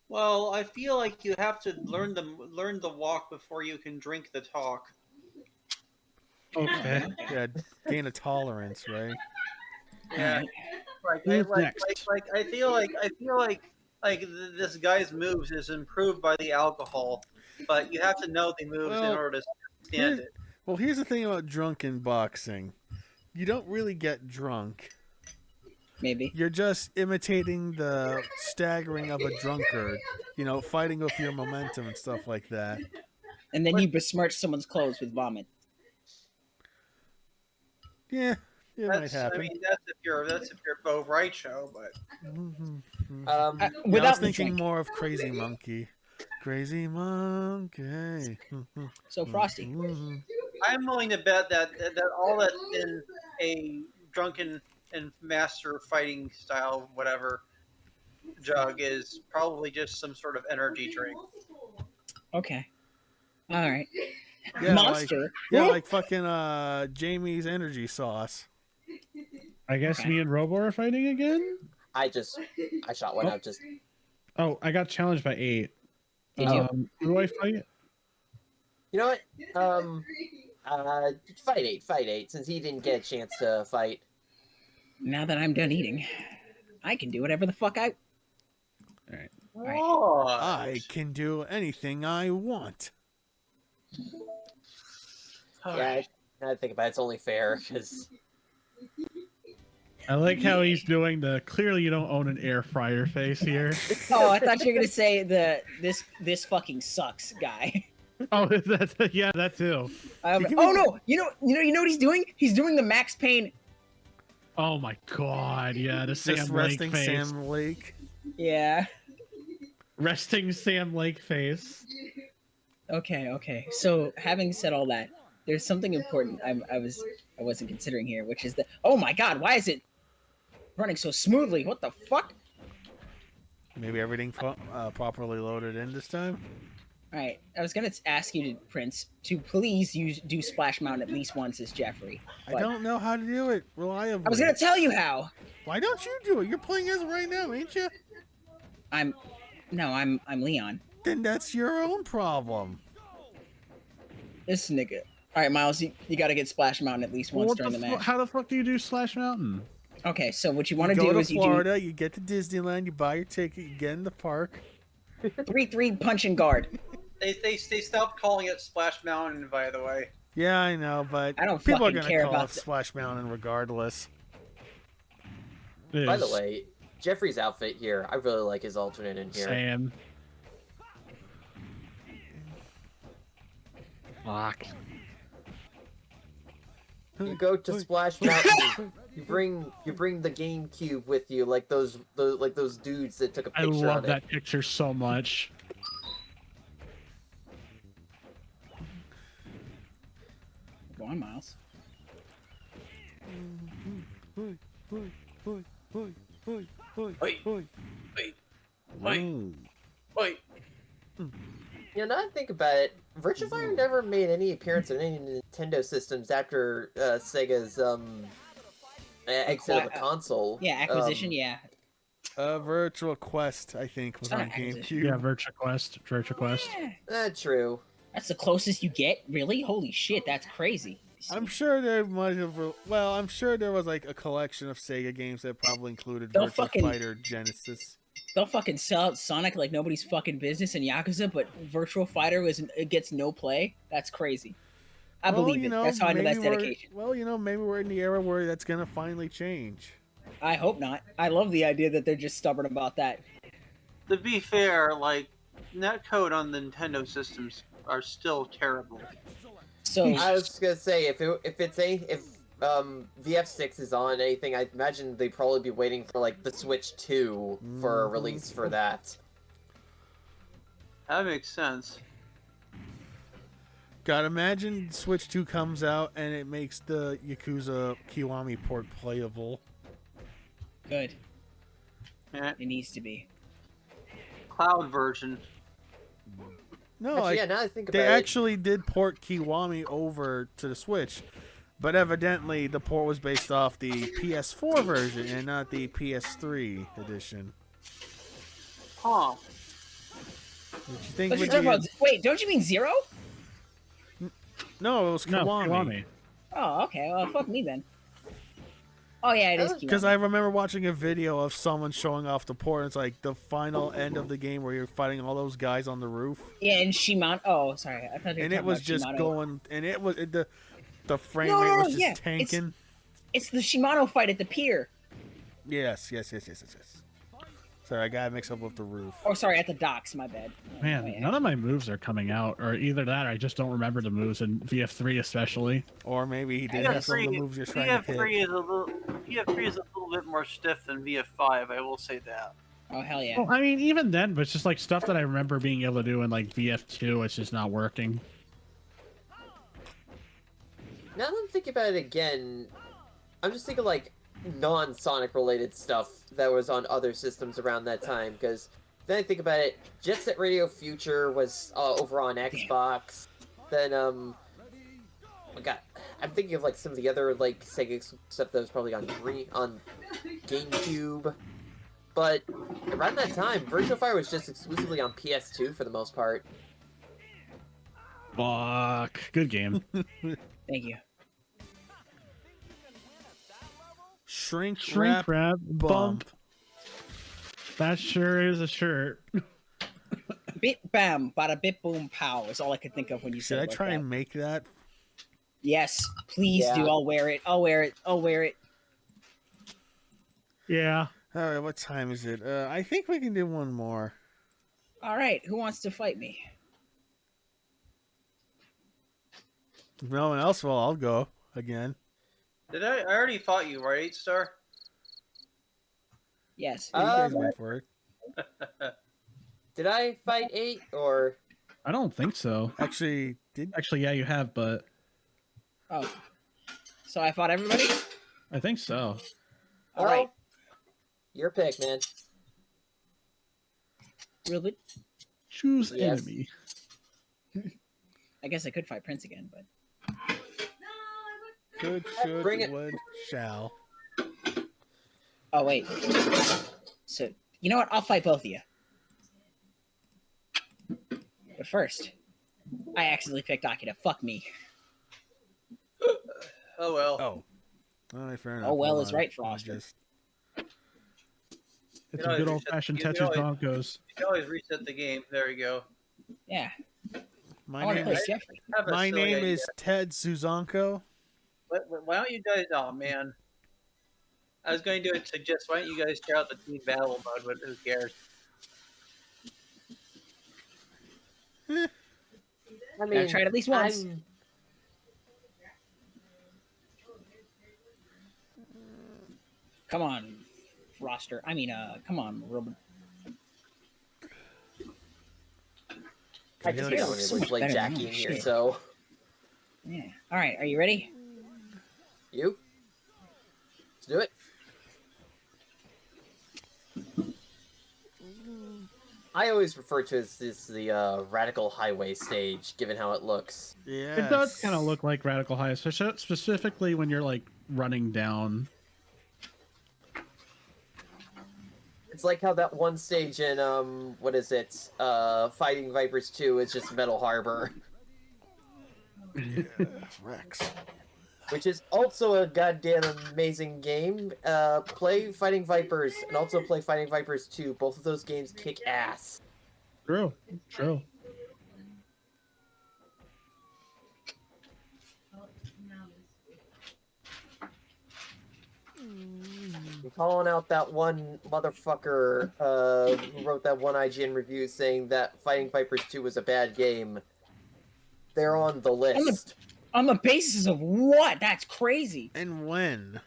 Well, I feel like you have to learn the walk before you can drink the talk. Okay. Yeah, gain a tolerance, right? Yeah. Who's next? I feel like this guy's moves is improved by the alcohol, but you have to know the moves in Well, order to stand it. Well, here's the thing about drunken boxing. You don't really get drunk. Maybe. You're just imitating the staggering of a drunkard. You know, fighting with your momentum and stuff like that. And then you besmirch someone's clothes with vomit. Yeah, it might That's, happen. I mean, that's if you're Bo Right show, but Mhm. Uh, Yeah, I without was the thinking drink. more of Crazy Monkey. Crazy Monkey. So Frosty, Mhm. I'm willing to bet that all that's in a drunken and master fighting style, whatever jug is probably just some sort of energy drink. okay, all right. Yeah, Monster. like fucking Jamie's energy sauce. I guess Okay. me and Robo are fighting again. I shot one out just. Oh, I got challenged by 8. Did you? Who do I fight? You know what? Fight eight, since he didn't get a chance to fight. Now that I'm done eating, I can do whatever the fuck I. Alright. Right. Oh, I can do anything I want. Yeah, I think about it, it's only fair because I like how he's doing the clearly you don't own an air fryer face here. Oh, I thought you were gonna say this fucking sucks guy. Oh, that's yeah, that too. Oh no! You know what he's doing? He's doing the Max Payne. Oh my god, yeah, the Sam Just Lake resting face. Sam Lake. Yeah. Resting Sam Lake face. Okay. So having said all that, there's something important I wasn't considering here, which is that oh my god, why is it running so smoothly? What the fuck? Maybe everything properly loaded in this time. All right, I was gonna ask you, Prince, to please do Splash Mountain at least once as Jeffrey. I but don't know how to do it reliably. I was gonna tell you how. Why don't you do it? You're playing as right now, ain't you? I'm Leon. Then that's your own problem. This nigga. All right, Miles, you got to get Splash Mountain at least once What during the match. How the fuck do you do Slash Mountain? Okay, so what you want to Go do to is Florida, you get to Disneyland, you buy your ticket, you get in the park. you do 3-3 punch and guard. they stopped calling it Splash Mountain, by the way. Yeah, I know, but I don't people are fucking gonna care call about it the- Splash Mountain regardless. by the way, Jeffrey's outfit here, I really like his alternate in here. Sam. Fuck. You go to Splash Mountain. You bring the GameCube with you, like those dudes that took a I picture love on that it. picture so much. Go on, Miles. Wait, wait, wait. You know, now that I think about it, Virtua Fighter never made any appearance on any Nintendo systems after Sega's exit of the console. Yeah, acquisition. Yeah, Virtual Quest, I think, was It's not on an acquisition. GameCube. Yeah, Virtua Quest. Virtua Quest. True. That's the closest you get. Really? Holy shit, that's crazy. I'm sure there might have. Well, I'm sure there was like a collection of Sega games that probably included They'll Virtua fucking- Fighter Genesis. They'll fucking sell out Sonic like nobody's fucking business in Yakuza, but Virtual Fighter it gets no play. That's crazy. I believe it. That's how I know that's dedication. Well, maybe we're in the era where that's gonna finally change. I hope not. I love the idea that they're just stubborn about that. To be fair, like netcode on the Nintendo systems are still terrible. So I was just gonna say if VF6 is on anything, I imagine they'd probably be waiting for like the Switch 2 for a release for that. That makes sense. God, imagine Switch 2 comes out and it makes the Yakuza Kiwami port playable. good. Yeah. It needs to be. Cloud version. No, Actually, yeah, now that I think about they it, actually did port Kiwami over to the Switch, but evidently the port was based off the PS4 version and not the PS3 edition. Huh. Which you think But would you're talking be about, wait, don't you mean Zero? No, it was No, Kiwami. Kiwami. Oh, okay. Well, fuck me then. Oh yeah, it is. Because Kiwami. I remember watching a video of someone showing off the port. And it's like the final end of the game where you're fighting all those guys on the roof, Yeah, and Shimano. Oh, sorry. I thought you were and talking it was about just Shimano. going, and it was the frame No, rate no, was no, just yeah, tanking. It's the Shimano fight at the pier. Yes. Sorry, I got mixed up with the roof. Oh, sorry, at the docks. My bad. Man, Oh, yeah. none of my moves are coming out, or either that, or I just don't remember the moves in VF3 especially. Or maybe he did have some of the moves you're trying to hit. VF3 is a little bit more stiff than VF5. I will say that. Oh hell yeah. Well, I mean, even then, but it's just like stuff that I remember being able to do in like VF2, it's just not working. now that I'm thinking about it again, I'm just thinking like non-Sonic related stuff that was on other systems around that time. Because then I think about it, Jet Set Radio Future was over on Xbox. Then oh my God, I'm thinking of like some of the other like Sega stuff that was probably on GameCube. But around that time, Virtua Fighter was just exclusively on PS2 for the most part. Fuck. Good game. Thank you. Shrink Shrink wrap bump. That sure is a shirt. Bit bam, bada bit boom pow is all I could think of when you Should said I it like try that. and make that? Yes, please Yeah. do. I'll wear it. I'll wear it. I'll wear it. Yeah. All right, what time is it? I think we can do one more. All right, who wants to fight me? If no one else will, I'll go again. Did I already fought you, right, Star? Yes. You guys went for it. Did I fight 8 or? I don't think so. Actually, Actually, yeah, you have, but Oh. So I fought everybody? I think so. All right. Your pick, man. Really? Choose Yes. enemy. I guess I could fight Prince again, but could, should, Bring it. would, shall. oh wait. So you know what? I'll fight both of you. But first, I accidentally picked Akira. Fuck me. Oh well. Oh. All right, fair enough. Oh, well Hold is on. right, Let me Froster. just- It's You a know, good you old fashioned should- you Tetris know, Broncos. You can always reset the game. There you go. Yeah. I My want to name play is Jeffrey. I have a my silly name idea. is Ted Zuzanko. Why don't you guys? Oh man. I was going to suggest. Why don't you guys try out the team battle mode? But who cares? I Gotta try it at least once. Come on, roster. I mean, come on, Robo. I just Yeah, don't so really much play better than Jackie me, in here, shit. so Yeah. All right, are you ready? You? Let's do it. I always refer to it as the Radical Highway stage, given how it looks. Yeah. It does kind of look like Radical High, specifically when you're like running down. It's like how that one stage in what is it? Fighting Vipers 2 is just Metal Harbor, Rex. which is also a goddamn amazing game. Play Fighting Vipers and also play Fighting Vipers 2. Both of those games kick ass. True. I'm calling out that one motherfucker who wrote that one IGN review saying that Fighting Vipers 2 was a bad game. They're on the list. On the basis of what? That's crazy. And when?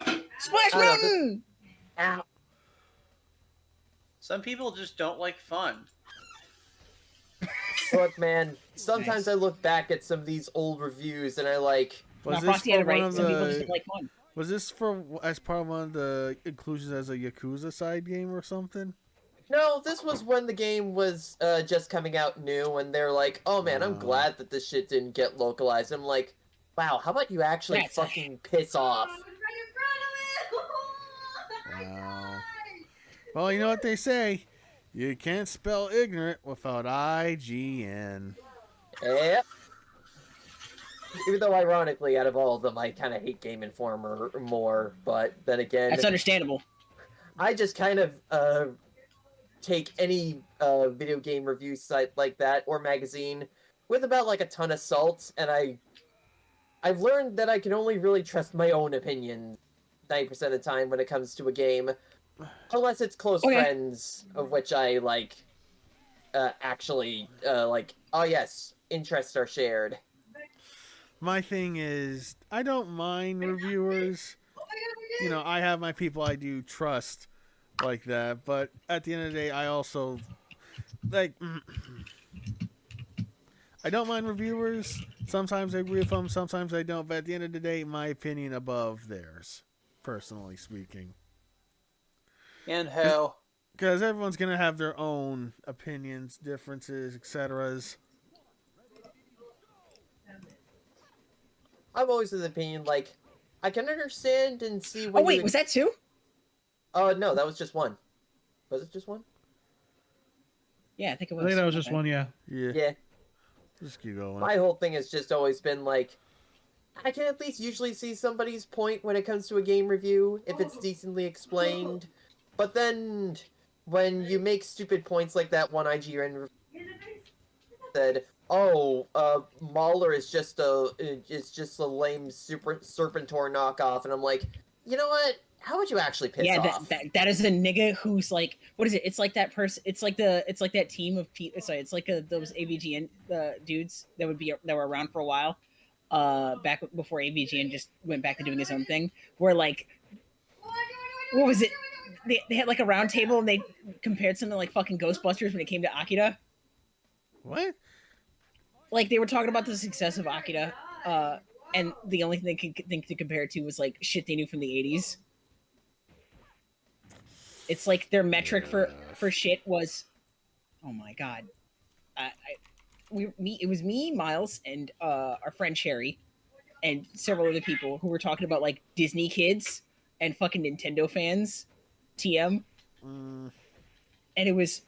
Splash I don't know, Mountain! Ow. Some people just don't like fun. Look, man, sometimes I look back at some of these old reviews and I like... Was No, this Frosty had for it one right. of Some people just the? don't like fun. Was this for as part of one of the inclusions as a Yakuza side game or something? No, this was when the game was just coming out new, and they're like, "Oh man, I'm glad that this shit didn't get localized." I'm like, "Wow, how about you actually That's fucking piss off?" Wow. Well, you know what they say. You can't spell ignorant without IGN. Yep. Even though, ironically, out of all of them, I kind of hate Game Informer more. But then again, That's understandable. I just kind of take any video game review site like that or magazine with about like a ton of salt, and I've learned that I can only really trust my own opinion 90% of the time when it comes to a game, unless it's close friends of which I like actually like. Oh yes, interests are shared. My thing is, I don't mind reviewers. You know, I have my people I do trust like that, but at the end of the day, I also like. I don't mind reviewers. Sometimes I agree with them, sometimes I don't. But at the end of the day, my opinion above theirs, personally speaking. And how? Because everyone's gonna have their own opinions, differences, etc. I'm always of the opinion, like, I can understand and see when Oh wait, was that two? No, that was just one. Was it just one? Yeah, I think it I was. think that was just one. Yeah. Yeah. Just keep going. My whole thing has just always been, like, I can at least usually see somebody's point when it comes to a game review, if it's decently explained. But then, when you make stupid points like that one IGN said, "Oh, Mauler is just a lame Serpentor knockoff," and I'm like, you know what? How would you actually piss off? that is a nigga who's like, what is it? It's like that person. It's like that team of people. Sorry, it's like those AVGN dudes that were around for a while, back before AVGN just went back to doing his own thing. Where like, what was it? They had like a round table and they compared something like fucking Ghostbusters when it came to Akira. What? Like they were talking about the success of Akira, and the only thing they could think to compare it to was like shit they knew from the 80s. It's like their metric for shit was, oh my god, it was me, Miles, and our friend Sherry, and several other people who were talking about like Disney kids and fucking Nintendo fans, TM, and it was.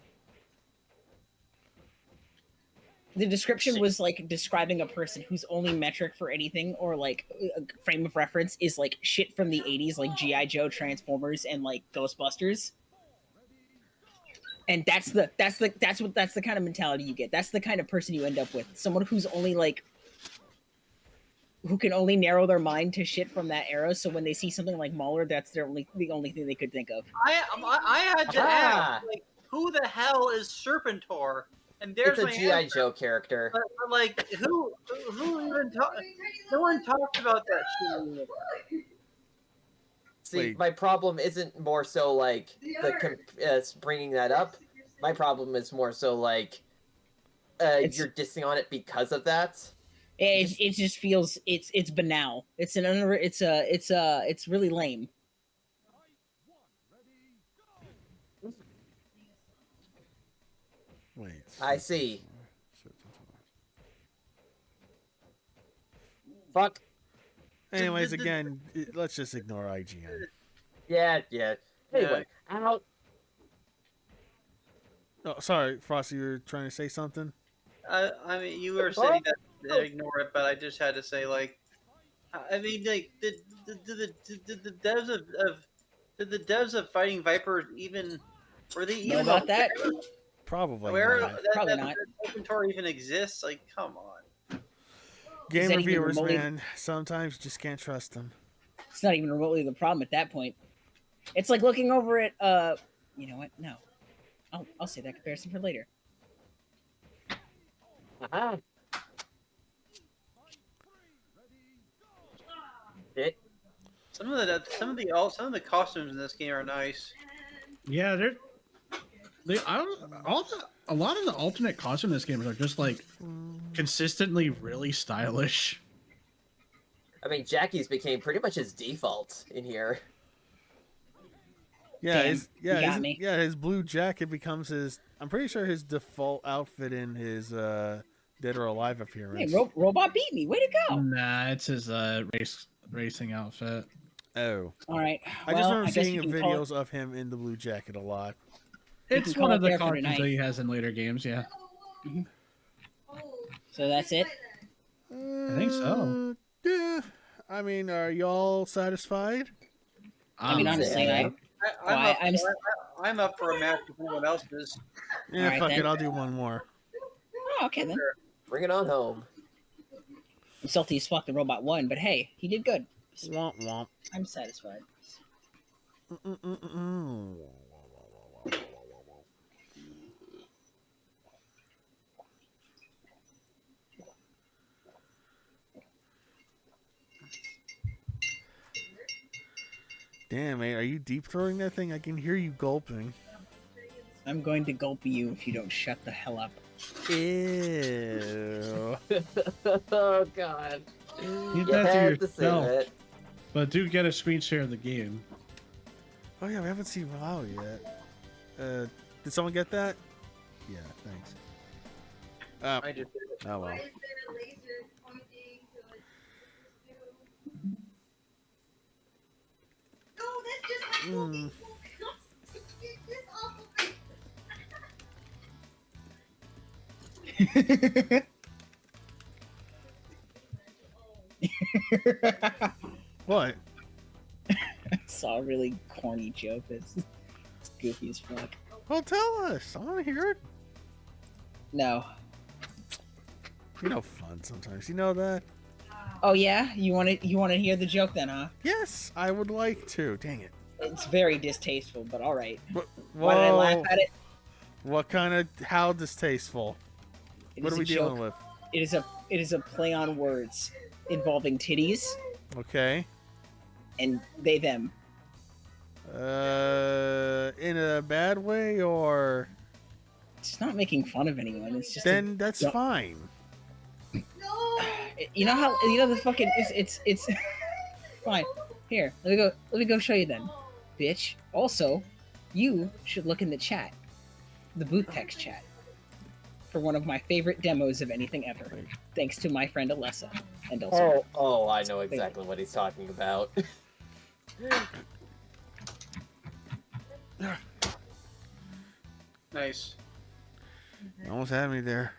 The description was like describing a person whose only metric for anything or like a frame of reference is like shit from the 80s, like G.I. Joe, Transformers, and like Ghostbusters. And that's the kind of mentality you get. That's the kind of person you end up with. Someone who's only like who can only narrow their mind to shit from that era. So when they see something like Mauler, that's the only thing they could think of. I had to ask, like, who the hell is Serpentor? And there's it's a G.I. Joe character. But like, who even no one talked about that shit anymore. See, Wait. my problem isn't more so like bringing that up. My problem is more so like you're dissing on it because of that. It just feels it's banal. It's it's really lame. Wait. I see. Fuck. Anyways, again, let's just ignore IGN. Yeah. Anyway, out. Oh, sorry, Frosty, you were trying to say something? I mean, you were saying that ignore it, but I just had to say, like, I mean, like, did the devs did the devs of Fighting Vipers even were they Know even about that? Probably aware not. Probably that not. inventory even exists? Like, come on. Game that even reviewers, remotely- man, sometimes you just can't trust them. It's not even remotely the problem at that point. It's like looking over at you know what? No. I'll save that comparison for later. Aha. It. Some of the costumes in this game are nice. Yeah, a lot of the alternate costumes in this game are just like consistently really stylish. I mean, Jackie's became pretty much his default in here. Yeah, Damn, you got me. his blue jacket becomes his. I'm pretty sure his default outfit in his Dead or Alive Hey, appearance. Robot beat me. Way to go! Nah, it's his racing outfit. Oh, All right. I just remember guess seeing you can call videos of him in the blue jacket a lot. It's can one call of it the there for costumes that tonight. he has in later games. Yeah, So that's it. I think so. Yeah, I mean, are y'all satisfied? I mean, honestly, Yeah. I'm up for a match if anyone else is. Yeah, Alright, fuck then. it, I'll do one more. Oh, okay then. Bring it on home. I'm salty as fuck the robot won, but hey, he did good. Womp womp. I'm satisfied. Mm-mm-mm-mm. Damn, mate, are you deep throwing that thing? I can hear you gulping. I'm going to gulp you if you don't shut the hell up. Ew. Oh God. You You had to had to say yourself. that. But do get a screen share of the game. Oh yeah, we haven't seen WoW yet. Did someone get that? Yeah, thanks. I just Oh well. Why is there a laser pointing to it? No, that's just like moving. This awful thing. What? Saw a really corny joke that's goofy as fuck. Well, tell us. I want to hear it. No. You know, fun sometimes. You know that? Oh yeah, you want to hear the joke then, huh? Yes, I would like to. Dang it. It's very distasteful, but all right. Whoa. Why did I laugh at it? What kind of? How distasteful? It What is are we a dealing joke. with? It is a play on words involving titties Okay. and they them. In a bad way or? It's not making fun of anyone. It's just Then that's Yeah. fine. No. you know how the fucking it's fine. Here, let me go show you then, bitch. Also, you should look in the chat, the booth text chat, for one of my favorite demos of anything ever. Thanks to my friend Alessa and also. Oh, I know exactly what he's talking about. nice. You almost had me there.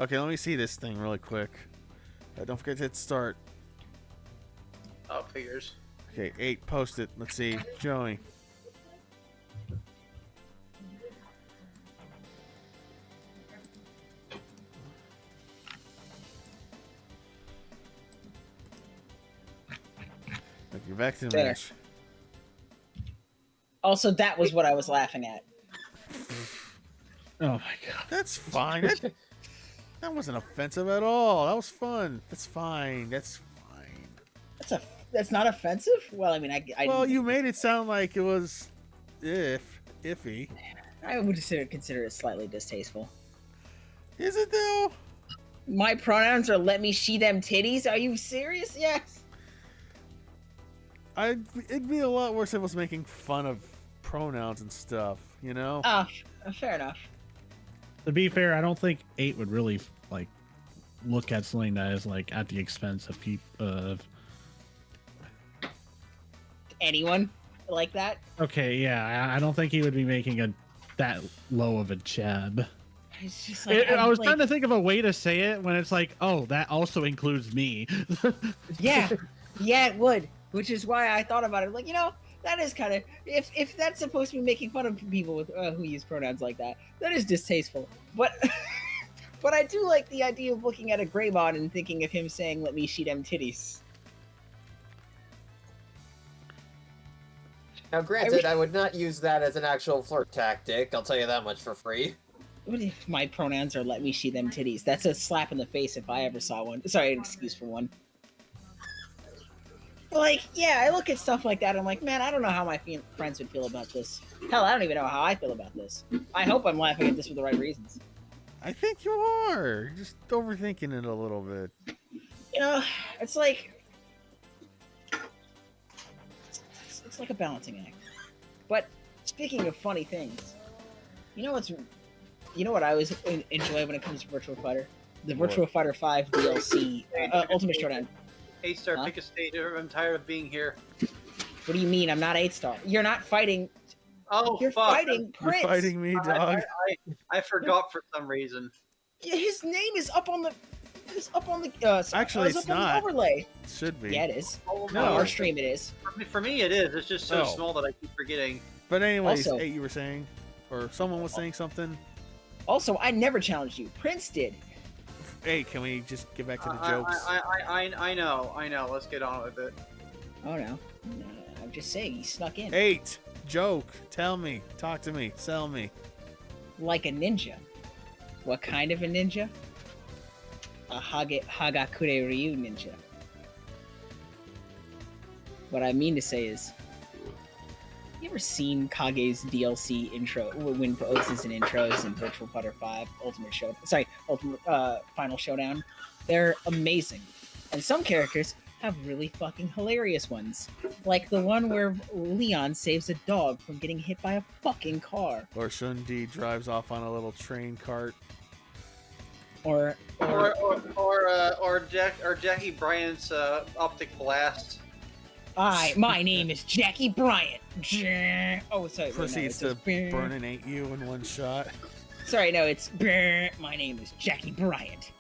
Okay, let me see this thing really quick. Don't forget to hit start. Oh, figures. Okay, 8, post it. Let's see. Joey. Okay, back to the There. match. Also, that was what I was laughing at. Oh my god. That's fine. That wasn't offensive at all. That was fun. That's fine. That's fine. That's not offensive. Well, I mean, I Well, you made it sound like it was iffy. I would consider it slightly distasteful. Is it though? My pronouns are let me see them titties. Are you serious? Yes. It'd be a lot worse if I was making fun of pronouns and stuff, you know? Oh, fair enough. To be fair, I don't think 8 would really like look at something that is like at the expense of people. Anyone like that? Okay, yeah, I don't think he would be making that low of a jab. It's just like I was like, trying to think of a way to say it when it's like, oh, that also includes me. Yeah, yeah, it would. Which is why I thought about it. Like, that is kind of if that's supposed to be making fun of people with who use pronouns like that. That is distasteful. But but I do like the idea of looking at a Greymon and thinking of him saying, "Let me see them titties." Now, granted, I would not use that as an actual flirt tactic. I'll tell you that much for free. What if my pronouns are "let me see them titties"? That's a slap in the face if I ever saw one. Sorry, an excuse for one. Like, yeah, I look at stuff like that. I'm like, man, I don't know how my friends would feel about this. Hell, I don't even know how I feel about this. I hope I'm laughing at this for the right reasons. I think you are. You're just overthinking it a little bit. It's like it's like a balancing act. But speaking of funny things, you know what I always enjoy when it comes to Virtua Fighter? The Virtua Fighter 5 DLC, Ultimate Showdown. 8-star, pick a stage. I'm tired of being here. What do you mean? I'm not 8-star. You're not fighting. Oh, You're fuck. fighting Prince. You're fighting me, dog. I forgot for some reason. Yeah, his name is up on the. It's up on the. Actually, it's up on the not. overlay. It should be. Yeah, it is. Oh, No, our stream it is. For me, it is. It's just so Oh. small that I keep forgetting. But anyways, Also- hey, you were saying, or someone was saying something. Also, I never challenged you. Prince did. Hey, can we just get back to the jokes? I know. Let's get on with it. Oh no. No, I'm just saying he snuck in 8. Joke. Tell me. Talk to me. Sell me. like a ninja. What kind of a ninja? A Hagakure Ryu ninja. What I mean to say is, you ever seen Kage's DLC intro when poses and intros in Virtual Fighter 5 Ultimate Final Showdown? They're amazing, and some characters have really fucking hilarious ones, like the one where Leon saves a dog from getting hit by a fucking car, Or Shundi drives off on a little train cart. or Jackie Bryant's optic blast. my name is Jackie Bryant. Oh, sorry. Proceeds to burn and ate you in one shot. Sorry, no, it's my name is Jackie Bryant.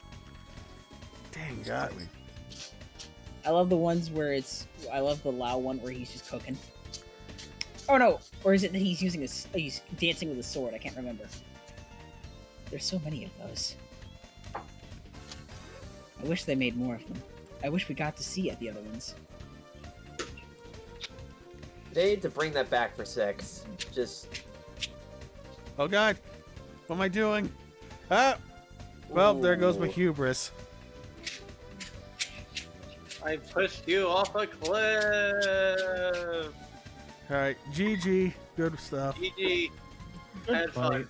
Dang, got me. I love the ones where I love the Lao one where he's just cooking. Oh no, or is it that he's he's dancing with a sword? I can't remember. There's so many of those. I wish they made more of them. I wish we got to see the other ones. They need to bring that back for 6. Just. Oh god. What am I doing? Ah! Well, there goes my Ooh. hubris. I pushed you off a cliff. Alright, GG. Good stuff. GG. Had fun.